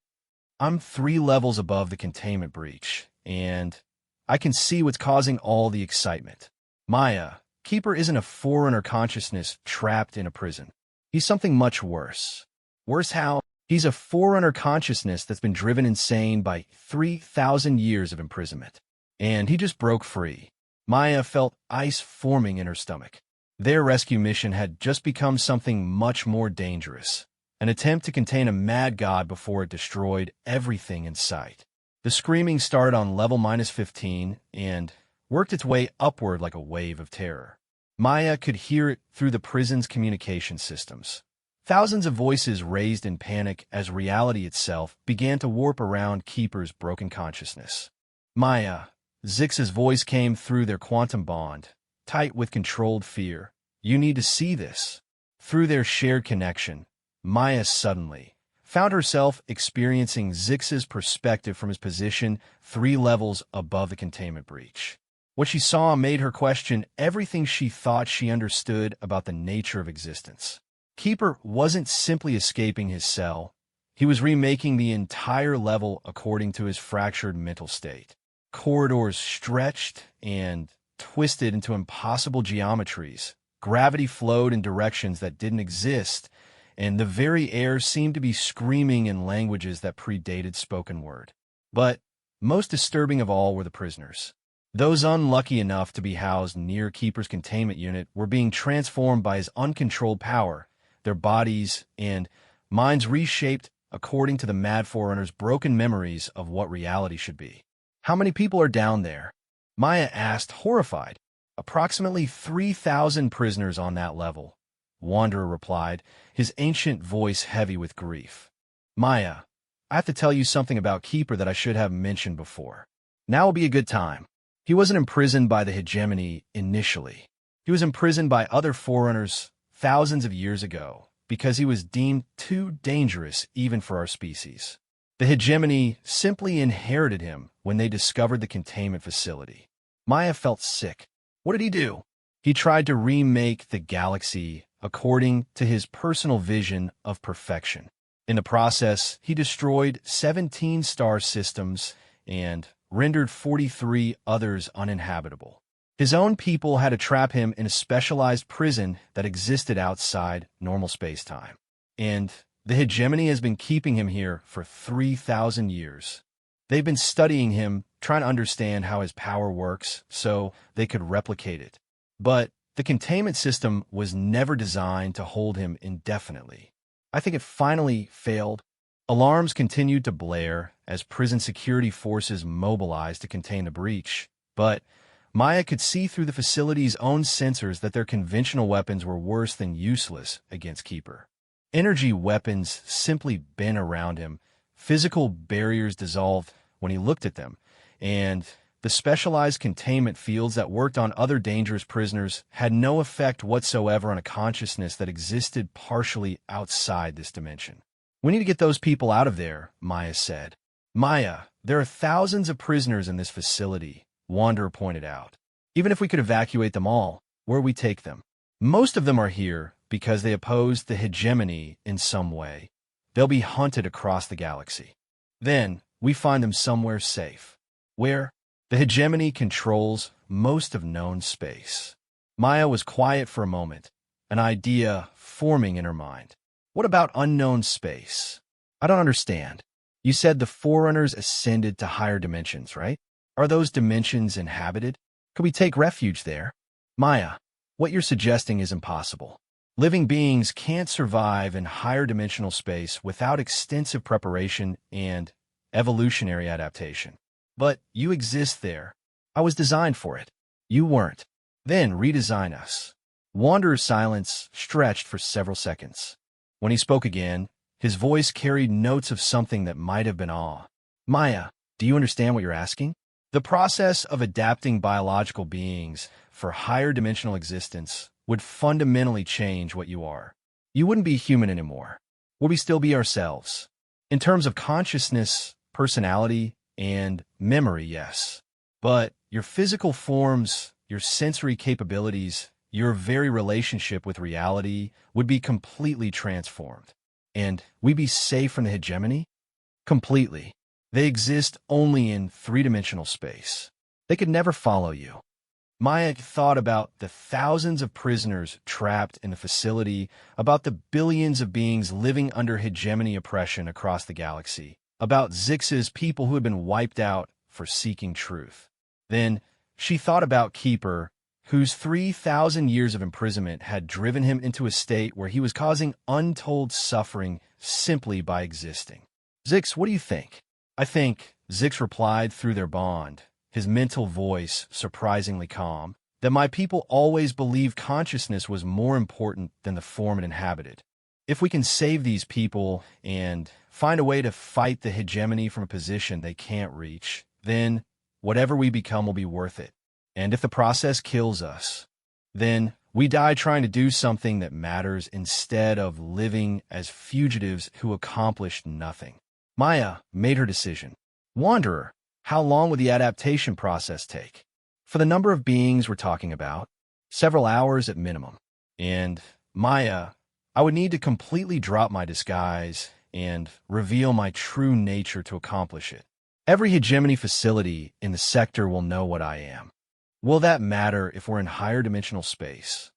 I'm 3 levels above the containment breach, and I can see what's causing all the excitement. Maya, Keeper isn't a forerunner consciousness trapped in a prison. He's something much worse. Worse how? He's a forerunner consciousness that's been driven insane by 3,000 years of imprisonment. And he just broke free. Maya felt ice forming in her stomach. Their rescue mission had just become something much more dangerous. An attempt to contain a mad god before it destroyed everything in sight. The screaming started on level -15 and worked its way upward like a wave of terror. Maya could hear it through the prison's communication systems. Thousands of voices raised in panic as reality itself began to warp around Keeper's broken consciousness. Maya, Zix's voice came through their quantum bond, tight with controlled fear. You need to see this. Through their shared connection, Maya suddenly found herself experiencing Zix's perspective from his position 3 levels above the containment breach. What she saw made her question everything she thought she understood about the nature of existence. Keeper wasn't simply escaping his cell. He was remaking the entire level according to his fractured mental state. Corridors stretched and twisted into impossible geometries. Gravity flowed in directions that didn't exist, and the very air seemed to be screaming in languages that predated spoken word. But most disturbing of all were the prisoners. Those unlucky enough to be housed near Keeper's containment unit were being transformed by his uncontrolled power, their bodies and minds reshaped according to the Mad Forerunner's broken memories of what reality should be. How many people are down there? Maya asked, horrified. Approximately 3,000 prisoners on that level, Wanderer replied, his ancient voice heavy with grief. Maya, I have to tell you something about Keeper that I should have mentioned before. Now will be a good time. He wasn't imprisoned by the hegemony initially. He was imprisoned by other forerunners thousands of years ago because he was deemed too dangerous even for our species. The hegemony simply inherited him when they discovered the containment facility. Maya felt sick. What did he do? He tried to remake the galaxy according to his personal vision of perfection. In the process, he destroyed 17 star systems and rendered 43 others uninhabitable. His own people had to trap him in a specialized prison that existed outside normal space-time. And the hegemony has been keeping him here for 3,000 years. They've been studying him, trying to understand how his power works so they could replicate it. But the containment system was never designed to hold him indefinitely. I think it finally failed. Alarms continued to blare as prison security forces mobilized to contain the breach. But Maya could see through the facility's own sensors that their conventional weapons were worse than useless against Keeper. Energy weapons simply bent around him. Physical barriers dissolved when he looked at them, and the specialized containment fields that worked on other dangerous prisoners had no effect whatsoever on a consciousness that existed partially outside this dimension. We need to get those people out of there, Maya said. Maya, there are thousands of prisoners in this facility, Wanderer pointed out. Even if we could evacuate them all, where we take them? Most of them are here because they oppose the hegemony in some way. They'll be hunted across the galaxy. Then we find them somewhere safe. Where? The hegemony controls most of known space. Maya was quiet for a moment, an idea forming in her mind. What about unknown space? I don't understand. You said the Forerunners ascended to higher dimensions, right? Are those dimensions inhabited? Could we take refuge there? Maya, what you're suggesting is impossible. Living beings can't survive in higher dimensional space without extensive preparation and evolutionary adaptation. But you exist there. I was designed for it. You weren't. Then redesign us. Wanderer's silence stretched for several seconds. When he spoke again, his voice carried notes of something that might have been awe. Maya, do you understand what you're asking? The process of adapting biological beings for higher dimensional existence would fundamentally change what you are. You wouldn't be human anymore. Would we still be ourselves? In terms of consciousness, personality, and memory, yes. But your physical forms, your sensory capabilities, your very relationship with reality would be completely transformed. And we'd be safe from the hegemony? Completely. They exist only in three-dimensional space. They could never follow you. Maya thought about the thousands of prisoners trapped in the facility, about the billions of beings living under hegemony oppression across the galaxy, about Zix's people who had been wiped out for seeking truth. Then she thought about Keeper, whose 3,000 years of imprisonment had driven him into a state where he was causing untold suffering simply by existing. Zix, what do you think? I think, Zix replied through their bond, his mental voice surprisingly calm, that my people always believed consciousness was more important than the form it inhabited. If we can save these people and find a way to fight the hegemony from a position they can't reach, then whatever we become will be worth it. And if the process kills us, then we die trying to do something that matters instead of living as fugitives who accomplished nothing. Maya made her decision. Wanderer, how long would the adaptation process take? For the number of beings we're talking about, several hours at minimum. And Maya, I would need to completely drop my disguise and reveal my true nature to accomplish it. Every hegemony facility in the sector will know what I am. Will that matter if we're in higher dimensional space?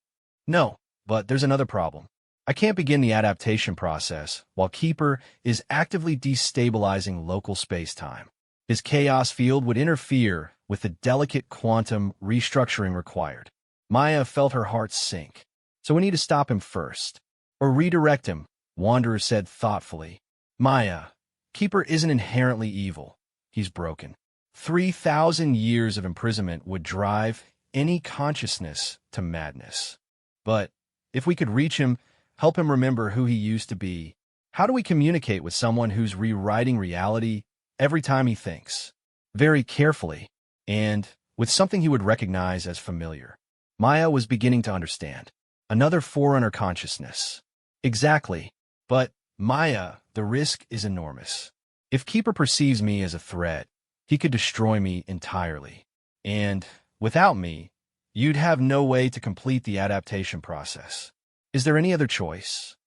No, but there's another problem. I can't begin the adaptation process while Keeper is actively destabilizing local space-time. His chaos field would interfere with the delicate quantum restructuring required. Maya felt her heart sink. So we need to stop him first. Or redirect him, Wanderer said thoughtfully. Maya, Keeper isn't inherently evil. He's broken. 3,000 years of imprisonment would drive any consciousness to madness. But if we could reach him, help him remember who he used to be, how do we communicate with someone who's rewriting reality every time he thinks? Very carefully, and with something he would recognize as familiar. Maya was beginning to understand. Another forerunner consciousness. Exactly. But, Maya, the risk is enormous. If Keeper perceives me as a threat, he could destroy me entirely. And, without me, you'd have no way to complete the adaptation process. Is there any other choice?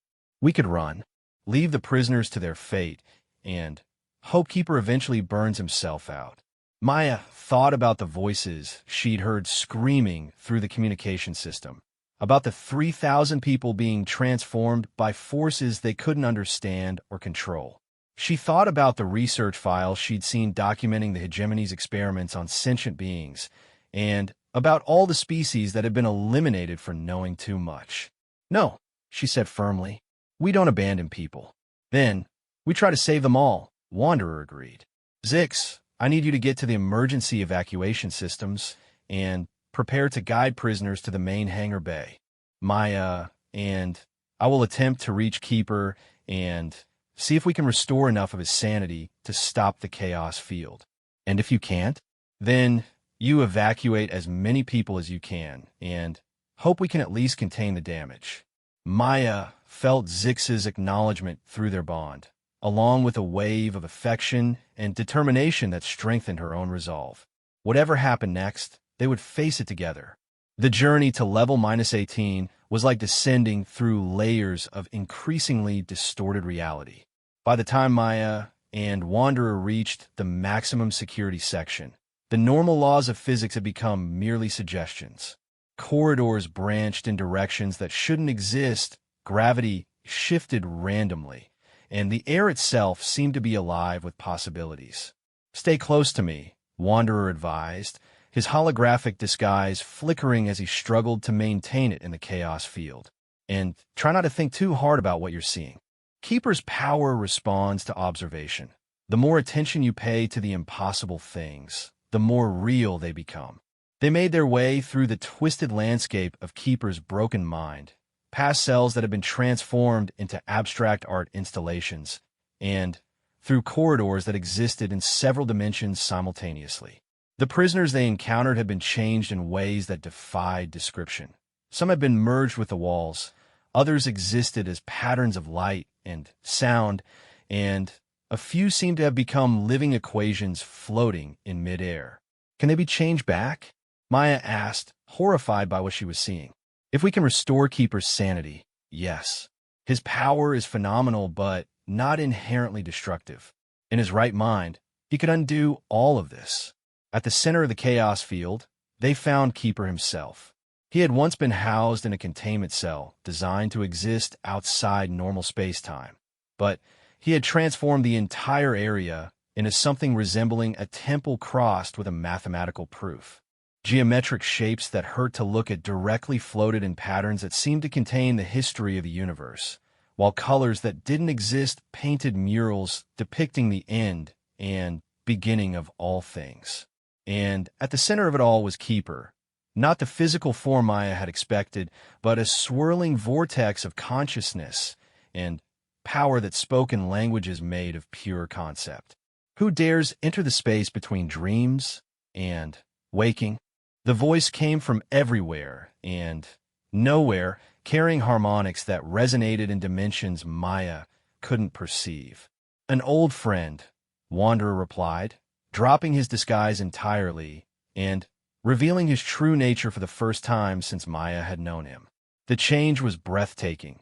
We could run, leave the prisoners to their fate, and hope Keeper eventually burns himself out. Maya thought about the voices she'd heard screaming through the communication system, about the 3,000 people being transformed by forces they couldn't understand or control. She thought about the research files she'd seen documenting the hegemony's experiments on sentient beings, and about all the species that had been eliminated for knowing too much. No, she said firmly. We don't abandon people. Then, we try to save them all, Wanderer agreed. Zix, I need you to get to the emergency evacuation systems and prepare to guide prisoners to the main hangar bay. Maya, and I will attempt to reach Keeper and see if we can restore enough of his sanity to stop the chaos field. And if you can't, then you evacuate as many people as you can and hope we can at least contain the damage. Maya felt Zix's acknowledgement through their bond, along with a wave of affection and determination that strengthened her own resolve. Whatever happened next, they would face it together. The journey to level -18 was like descending through layers of increasingly distorted reality. By the time Maya and Wanderer reached the maximum security section, the normal laws of physics had become merely suggestions. Corridors branched in directions that shouldn't exist, gravity shifted randomly, and the air itself seemed to be alive with possibilities. Stay close to me, Wanderer advised, his holographic disguise flickering as he struggled to maintain it in the chaos field. And try not to think too hard about what you're seeing. Keeper's power responds to observation. The more attention you pay to the impossible things, the more real they become. They made their way through the twisted landscape of Keeper's broken mind, past cells that had been transformed into abstract art installations, and through corridors that existed in several dimensions simultaneously. The prisoners they encountered had been changed in ways that defied description. Some had been merged with the walls, others existed as patterns of light and sound, and a few seemed to have become living equations floating in midair. Can they be changed back? Maya asked, horrified by what she was seeing. If we can restore Keeper's sanity, yes. His power is phenomenal, but not inherently destructive. In his right mind, he could undo all of this. At the center of the chaos field, they found Keeper himself. He had once been housed in a containment cell designed to exist outside normal space-time, but he had transformed the entire area into something resembling a temple crossed with a mathematical proof. Geometric shapes that hurt to look at directly floated in patterns that seemed to contain the history of the universe, while colors that didn't exist painted murals depicting the end and beginning of all things. And at the center of it all was Keeper, not the physical form Maya had expected, but a swirling vortex of consciousness and power that spoke in languages made of pure concept. Who dares enter the space between dreams and waking? The voice came from everywhere and nowhere, carrying harmonics that resonated in dimensions Maya couldn't perceive. An old friend, Wanderer replied, dropping his disguise entirely and revealing his true nature for the first time since Maya had known him. The change was breathtaking.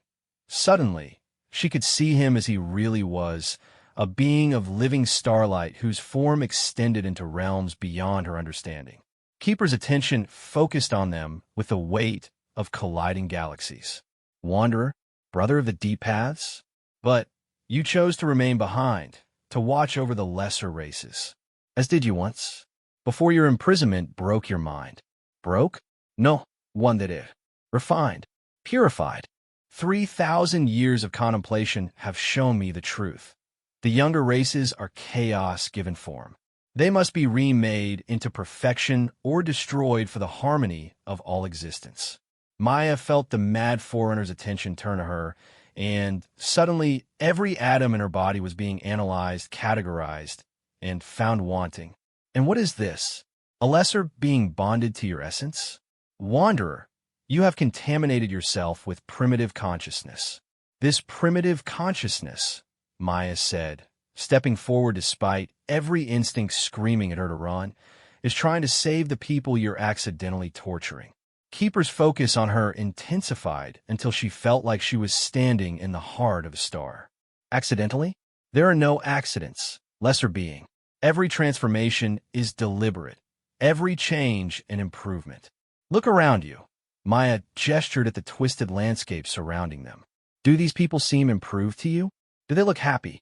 Suddenly, she could see him as he really was, a being of living starlight whose form extended into realms beyond her understanding. Keeper's attention focused on them with the weight of colliding galaxies. Wanderer, brother of the deep paths? But you chose to remain behind, to watch over the lesser races. As did you once, before your imprisonment broke your mind. Broke? No, one that it refined, purified. 3,000 years of contemplation have shown me the truth. The younger races are chaos given form. They must be remade into perfection or destroyed for the harmony of all existence. Maya felt the mad forerunner's attention turn to her, and suddenly every atom in her body was being analyzed, categorized, and found wanting. And what is this? A lesser being bonded to your essence? Wanderer, you have contaminated yourself with primitive consciousness. This primitive consciousness, Maya said, stepping forward despite every instinct screaming at her to run, is trying to save the people you're accidentally torturing. Keeper's focus on her intensified until she felt like she was standing in the heart of a star. Accidentally? There are no accidents, lesser being. Every transformation is deliberate. Every change an improvement. Look around you. Maya gestured at the twisted landscape surrounding them. Do these people seem improved to you? Do they look happy?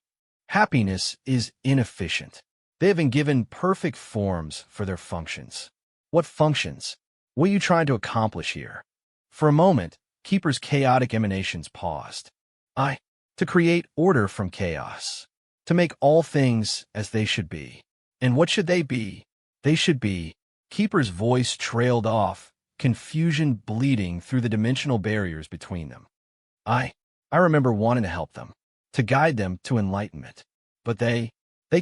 Happiness is inefficient. They have been given perfect forms for their functions. What functions? What are you trying to accomplish here? For a moment, Keeper's chaotic emanations paused. To create order from chaos. To make all things as they should be. And what should they be? They should be. Keeper's voice trailed off, confusion bleeding through the dimensional barriers between them. I remember wanting to help them, to guide them to enlightenment. But they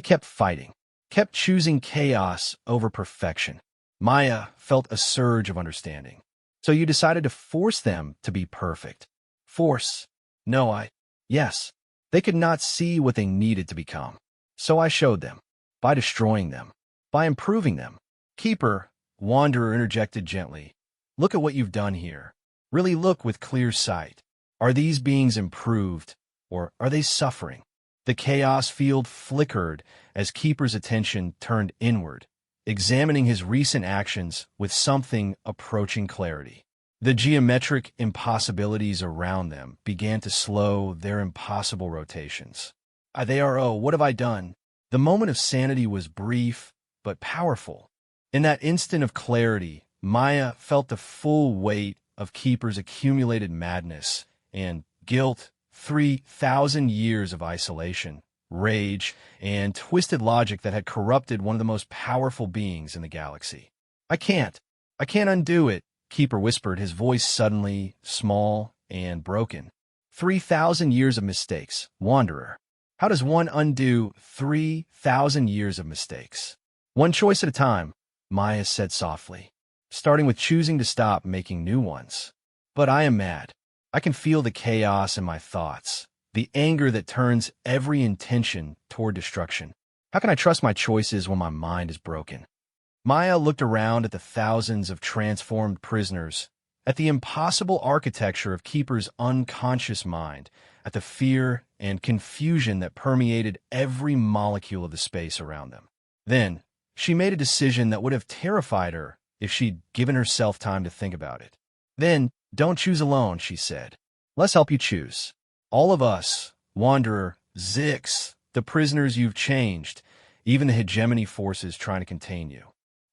kept fighting, kept choosing chaos over perfection. Maya felt a surge of understanding. So you decided to force them to be perfect. Force. No, yes. They could not see what they needed to become. So I showed them, by destroying them, by improving them. Keeper, Wanderer interjected gently. Look at what you've done here. Really look with clear sight. Are these beings improved, or are they suffering? The chaos field flickered as Keeper's attention turned inward, examining his recent actions with something approaching clarity. The geometric impossibilities around them began to slow their impossible rotations. What have I done? The moment of sanity was brief, but powerful. In that instant of clarity, Maya felt the full weight of Keeper's accumulated madness and guilt, 3,000 years of isolation, rage, and twisted logic that had corrupted one of the most powerful beings in the galaxy. I can't undo it, Keeper whispered, his voice suddenly small and broken. 3,000 years of mistakes, Wanderer. How does one undo 3,000 years of mistakes? One choice at a time, Maya said softly, starting with choosing to stop making new ones. But I am mad. I can feel the chaos in my thoughts, the anger that turns every intention toward destruction. How can I trust my choices when my mind is broken? Maya looked around at the thousands of transformed prisoners, at the impossible architecture of Keeper's unconscious mind, at the fear and confusion that permeated every molecule of the space around them. Then, she made a decision that would have terrified her if she'd given herself time to think about it. Then, don't choose alone, she said. Let's help you choose. All of us, Wanderer, Zix, the prisoners you've changed, even the hegemony forces trying to contain you.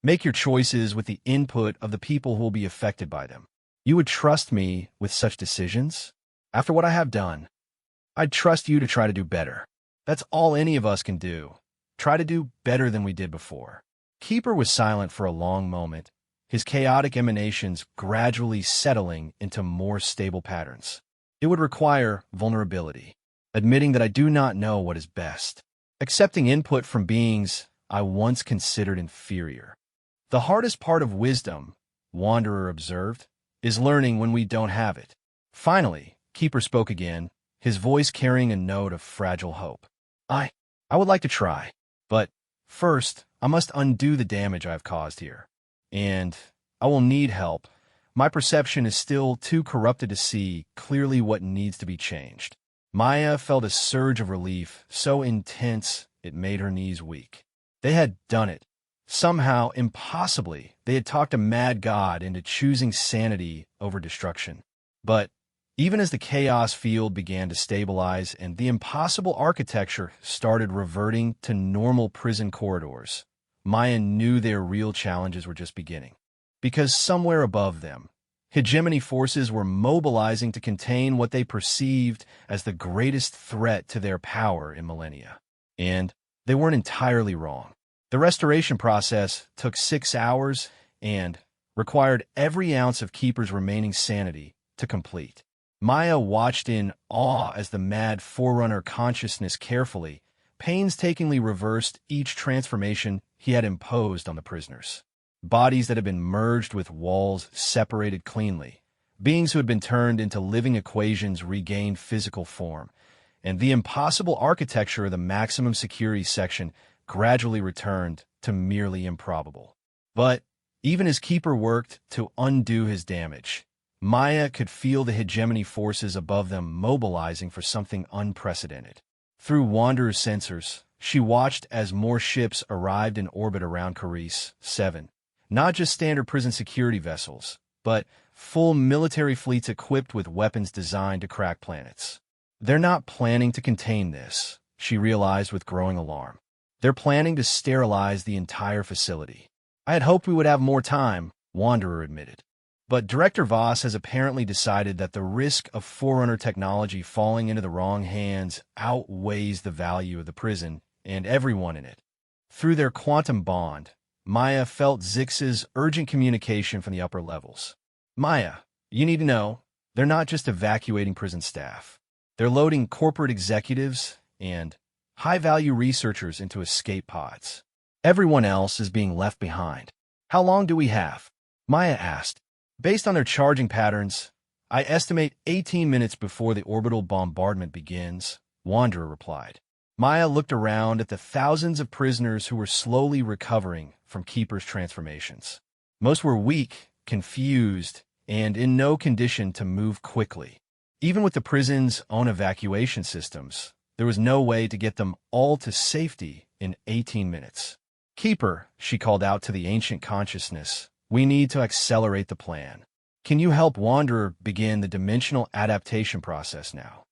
Make your choices with the input of the people who will be affected by them. You would trust me with such decisions? After what I have done, I'd trust you to try to do better. That's all any of us can do. Try to do better than we did before. Keeper was silent for a long moment, his chaotic emanations gradually settling into more stable patterns. It would require vulnerability, admitting that I do not know what is best, accepting input from beings I once considered inferior. The hardest part of wisdom, Wanderer observed, is learning when we don't have it. Finally, Keeper spoke again, his voice carrying a note of fragile hope. I would like to try, but first, I must undo the damage I've caused here. And I will need help. My perception is still too corrupted to see clearly what needs to be changed. Maya felt a surge of relief, so intense it made her knees weak. They had done it. Somehow, impossibly, they had talked a mad god into choosing sanity over destruction. But even as the chaos field began to stabilize and the impossible architecture started reverting to normal prison corridors, Maya knew their real challenges were just beginning. Because somewhere above them, hegemony forces were mobilizing to contain what they perceived as the greatest threat to their power in millennia. And they weren't entirely wrong. The restoration process took 6 hours and required every ounce of Keeper's remaining sanity to complete. Maya watched in awe as the mad Forerunner consciousness carefully, painstakingly reversed each transformation he had imposed on the prisoners. Bodies that had been merged with walls separated cleanly, beings who had been turned into living equations regained physical form, and the impossible architecture of the maximum security section gradually returned to merely improbable. But even as Keeper worked to undo his damage, Maya could feel the hegemony forces above them mobilizing for something unprecedented. Through Wanderer's sensors, she watched as more ships arrived in orbit around Carice 7. Not just standard prison security vessels, but full military fleets equipped with weapons designed to crack planets. They're not planning to contain this, she realized with growing alarm. They're planning to sterilize the entire facility. I had hoped we would have more time, Wanderer admitted. But Director Voss has apparently decided that the risk of Forerunner technology falling into the wrong hands outweighs the value of the prison and everyone in it. Through their quantum bond, Maya felt Zix's urgent communication from the upper levels. Maya, you need to know, they're not just evacuating prison staff. They're loading corporate executives and high-value researchers into escape pods. Everyone else is being left behind. How long do we have? Maya asked. Based on their charging patterns, I estimate 18 minutes before the orbital bombardment begins, Wanderer replied. Maya looked around at the thousands of prisoners who were slowly recovering from Keeper's transformations. Most were weak, confused, and in no condition to move quickly. Even with the prison's own evacuation systems, there was no way to get them all to safety in 18 minutes. Keeper, she called out to the ancient consciousness, we need to accelerate the plan. Can you help Wanderer begin the dimensional adaptation process now?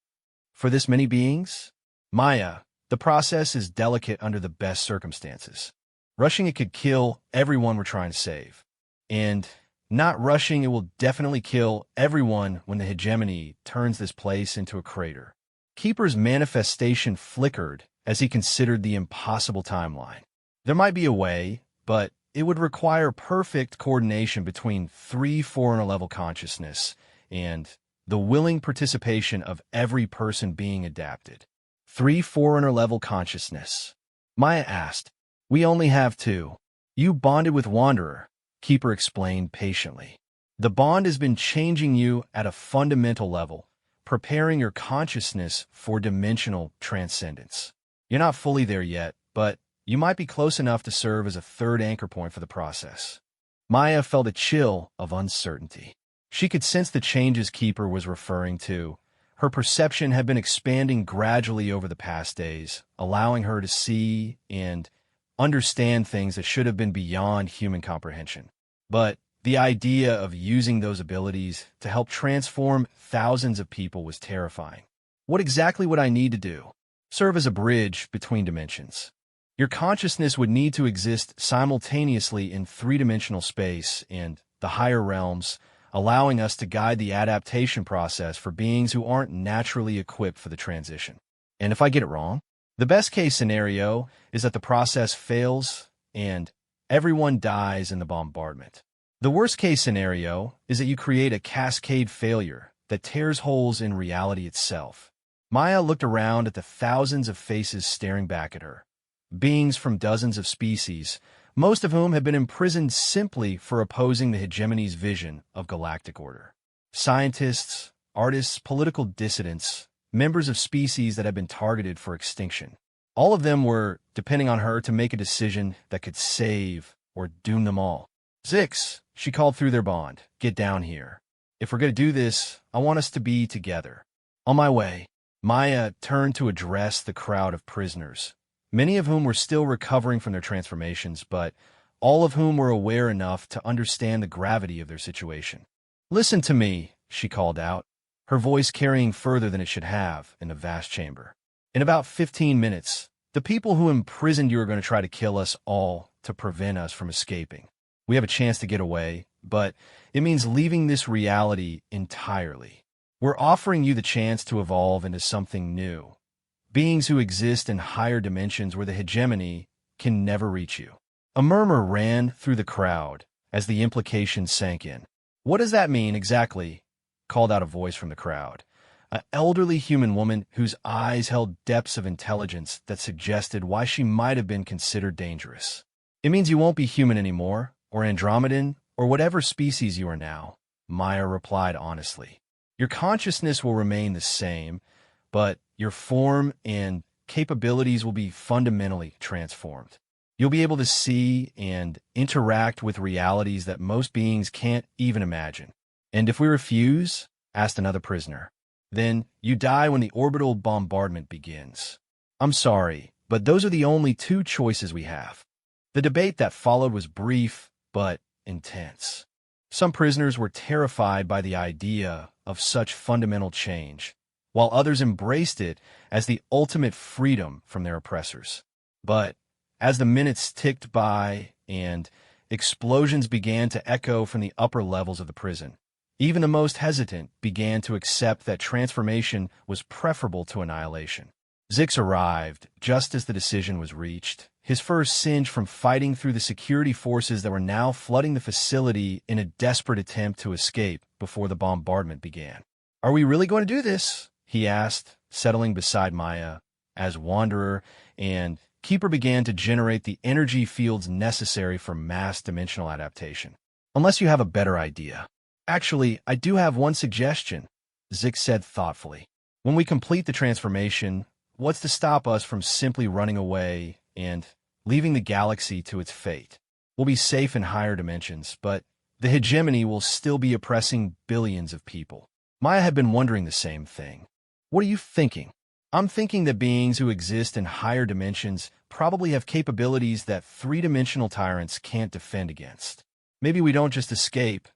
For this many beings? Maya, the process is delicate under the best circumstances. Rushing it could kill everyone we're trying to save. And not rushing it will definitely kill everyone when the hegemony turns this place into a crater. Keeper's manifestation flickered as he considered the impossible timeline. There might be a way, but it would require perfect coordination between 3 Forerunner-level consciousness and the willing participation of every person being adapted. 3 Forerunner-level consciousness. Maya asked. We only have 2. You bonded with Wanderer, Keeper explained patiently. The bond has been changing you at a fundamental level, preparing your consciousness for dimensional transcendence. You're not fully there yet, but you might be close enough to serve as a third anchor point for the process. Maya felt a chill of uncertainty. She could sense the changes Keeper was referring to. Her perception had been expanding gradually over the past days, allowing her to see and understand things that should have been beyond human comprehension. But the idea of using those abilities to help transform thousands of people was terrifying. What exactly would I need to do? Serve as a bridge between dimensions. Your consciousness would need to exist simultaneously in three-dimensional space and the higher realms, allowing us to guide the adaptation process for beings who aren't naturally equipped for the transition. And if I get it wrong, the best-case scenario is that the process fails and everyone dies in the bombardment. The worst-case scenario is that you create a cascade failure that tears holes in reality itself. Maya looked around at the thousands of faces staring back at her. Beings from dozens of species, most of whom had been imprisoned simply for opposing the hegemony's vision of galactic order. Scientists, artists, political dissidents, members of species that had been targeted for extinction. All of them were depending on her to make a decision that could save or doom them all. Zix, she called through their bond, get down here. If we're going to do this, I want us to be together. On my way, Maya turned to address the crowd of prisoners, many of whom were still recovering from their transformations, but all of whom were aware enough to understand the gravity of their situation. Listen to me, she called out, her voice carrying further than it should have in the vast chamber. In about 15 minutes, the people who imprisoned you are going to try to kill us all to prevent us from escaping. We have a chance to get away, but it means leaving this reality entirely. We're offering you the chance to evolve into something new. Beings who exist in higher dimensions where the hegemony can never reach you. A murmur ran through the crowd as the implication sank in. What does that mean exactly? Called out a voice from the crowd. An elderly human woman whose eyes held depths of intelligence that suggested why she might have been considered dangerous. It means you won't be human anymore, or Andromedan, or whatever species you are now, Maya replied honestly. Your consciousness will remain the same, but your form and capabilities will be fundamentally transformed. You'll be able to see and interact with realities that most beings can't even imagine. And if we refuse, asked another prisoner, then you die when the orbital bombardment begins. I'm sorry, but those are the only 2 choices we have. The debate that followed was brief, but intense. Some prisoners were terrified by the idea of such fundamental change, while others embraced it as the ultimate freedom from their oppressors. But as the minutes ticked by and explosions began to echo from the upper levels of the prison, even the most hesitant began to accept that transformation was preferable to annihilation. Zix arrived just as the decision was reached, his first singe from fighting through the security forces that were now flooding the facility in a desperate attempt to escape before the bombardment began. Are we really going to do this? He asked, settling beside Maya, as Wanderer and Keeper began to generate the energy fields necessary for mass dimensional adaptation. Unless you have a better idea. Actually, I do have one suggestion, Zix said thoughtfully. When we complete the transformation, what's to stop us from simply running away and leaving the galaxy to its fate? We'll be safe in higher dimensions, but the hegemony will still be oppressing billions of people. Maya had been wondering the same thing. What are you thinking? I'm thinking that beings who exist in higher dimensions probably have capabilities that three-dimensional tyrants can't defend against. Maybe we don't just escape.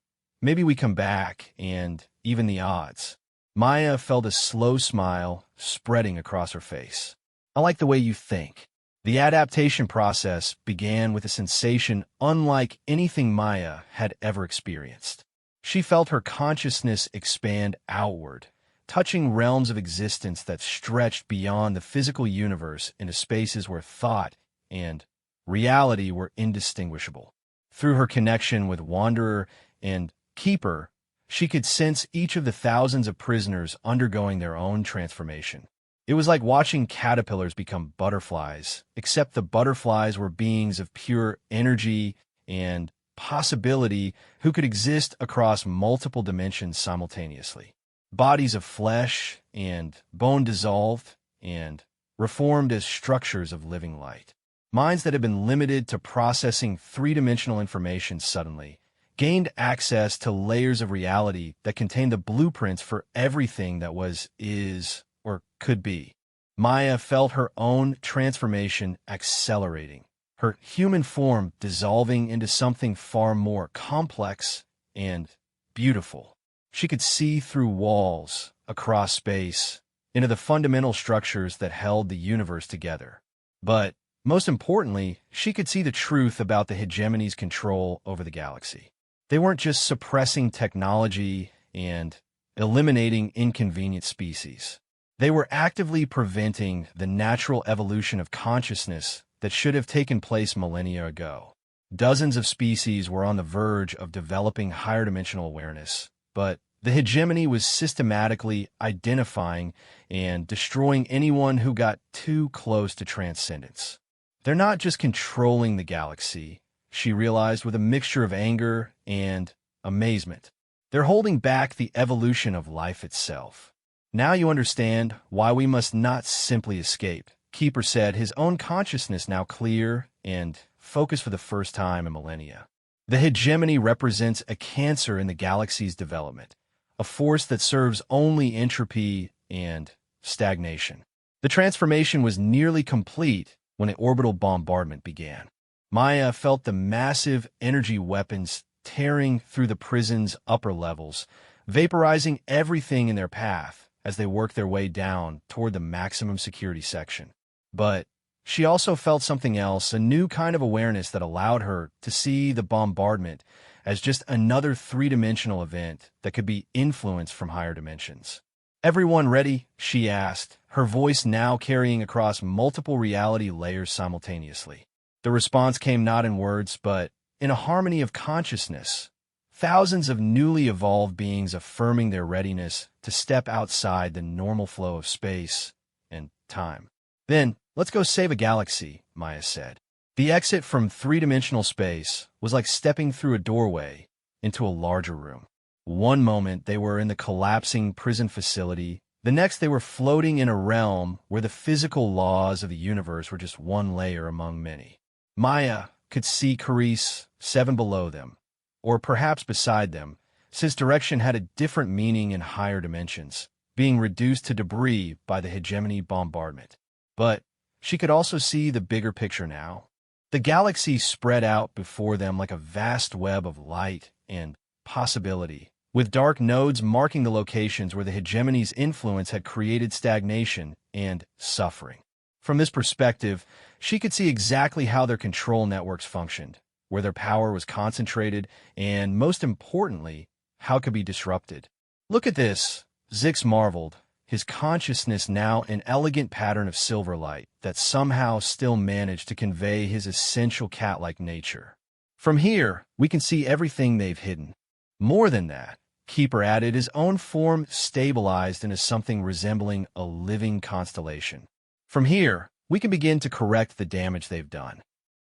Maybe we come back and even the odds. Maya felt a slow smile spreading across her face. I like the way you think. The adaptation process began with a sensation unlike anything Maya had ever experienced. She felt her consciousness expand outward, touching realms of existence that stretched beyond the physical universe into spaces where thought and reality were indistinguishable. Through her connection with Wanderer and Keeper, She could sense each of the thousands of prisoners undergoing their own transformation. It was like watching caterpillars become butterflies, except the butterflies were beings of pure energy and possibility who could exist across multiple dimensions simultaneously. Bodies of flesh and bone dissolved and reformed as structures of living light. Minds that had been limited to processing three-dimensional information suddenly gained access to layers of reality that contained the blueprints for everything that was, is, or could be. Maya felt her own transformation accelerating, her human form dissolving into something far more complex and beautiful. She could see through walls, across space, into the fundamental structures that held the universe together. But, most importantly, she could see the truth about the hegemony's control over the galaxy. They weren't just suppressing technology and eliminating inconvenient species. They were actively preventing the natural evolution of consciousness that should have taken place millennia ago. Dozens of species were on the verge of developing higher dimensional awareness, but the hegemony was systematically identifying and destroying anyone who got too close to transcendence. They're not just controlling the galaxy, she realized with a mixture of anger and amazement. They're holding back the evolution of life itself. Now you understand why we must not simply escape, Keeper said, his own consciousness now clear and focused for the first time in millennia. The hegemony represents a cancer in the galaxy's development, a force that serves only entropy and stagnation. The transformation was nearly complete when an orbital bombardment began. Maya felt the massive energy weapons tearing through the prison's upper levels, vaporizing everything in their path as they worked their way down toward the maximum security section. But she also felt something else, a new kind of awareness that allowed her to see the bombardment as just another three-dimensional event that could be influenced from higher dimensions. "Everyone ready?" she asked, her voice now carrying across multiple reality layers simultaneously. The response came not in words, but in a harmony of consciousness. Thousands of newly evolved beings affirming their readiness to step outside the normal flow of space and time. "Then, let's go save a galaxy," Maya said. The exit from three-dimensional space was like stepping through a doorway into a larger room. One moment they were in the collapsing prison facility, the next they were floating in a realm where the physical laws of the universe were just one layer among many. Maya could see Carice 7 below them, or perhaps beside them, since direction had a different meaning in higher dimensions, being reduced to debris by the hegemony bombardment. But she could also see the bigger picture now. The galaxy spread out before them like a vast web of light and possibility, with dark nodes marking the locations where the hegemony's influence had created stagnation and suffering. From this perspective, she could see exactly how their control networks functioned, where their power was concentrated, and, most importantly, how it could be disrupted. "Look at this," Zix marveled, his consciousness now an elegant pattern of silver light that somehow still managed to convey his essential cat-like nature. "From here, we can see everything they've hidden." More than that, Keeper added, his own form stabilized into something resembling a living constellation. "From here, we can begin to correct the damage they've done."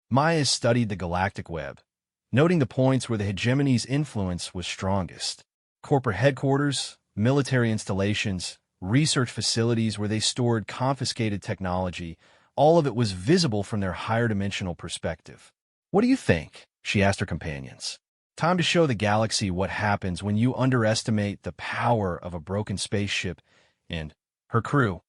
Maya studied the galactic web, noting the points where the hegemony's influence was strongest. Corporate headquarters, military installations, research facilities where they stored confiscated technology, all of it was visible from their higher dimensional perspective. "What do you think?" she asked her companions. "Time to show the galaxy what happens when you underestimate the power of a broken spaceship and her crew."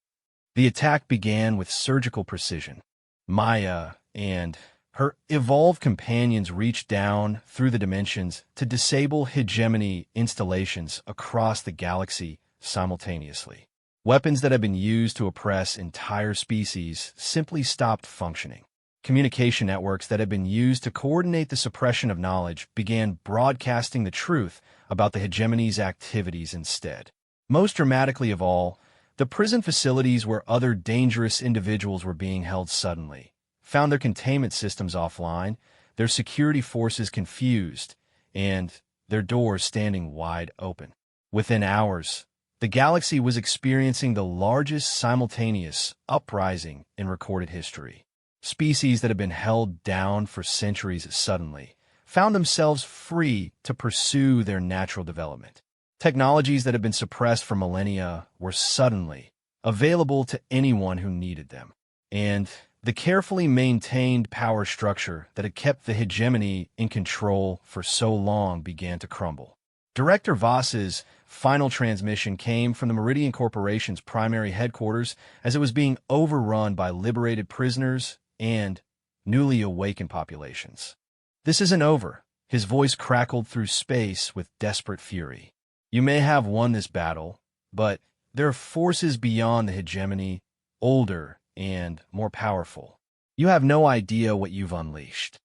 The attack began with surgical precision. Maya and her evolved companions reached down through the dimensions to disable hegemony installations across the galaxy simultaneously. Weapons that had been used to oppress entire species simply stopped functioning. Communication networks that had been used to coordinate the suppression of knowledge began broadcasting the truth about the hegemony's activities instead. Most dramatically of all, the prison facilities where other dangerous individuals were being held suddenly found their containment systems offline, their security forces confused, and their doors standing wide open. Within hours, the galaxy was experiencing the largest simultaneous uprising in recorded history. Species that had been held down for centuries suddenly found themselves free to pursue their natural development. Technologies that had been suppressed for millennia were suddenly available to anyone who needed them. And the carefully maintained power structure that had kept the hegemony in control for so long began to crumble. Director Voss's final transmission came from the Meridian Corporation's primary headquarters as it was being overrun by liberated prisoners and newly awakened populations. "This isn't over," his voice crackled through space with desperate fury. "You may have won this battle, but there are forces beyond the hegemony, older and more powerful. You have no idea what you've unleashed."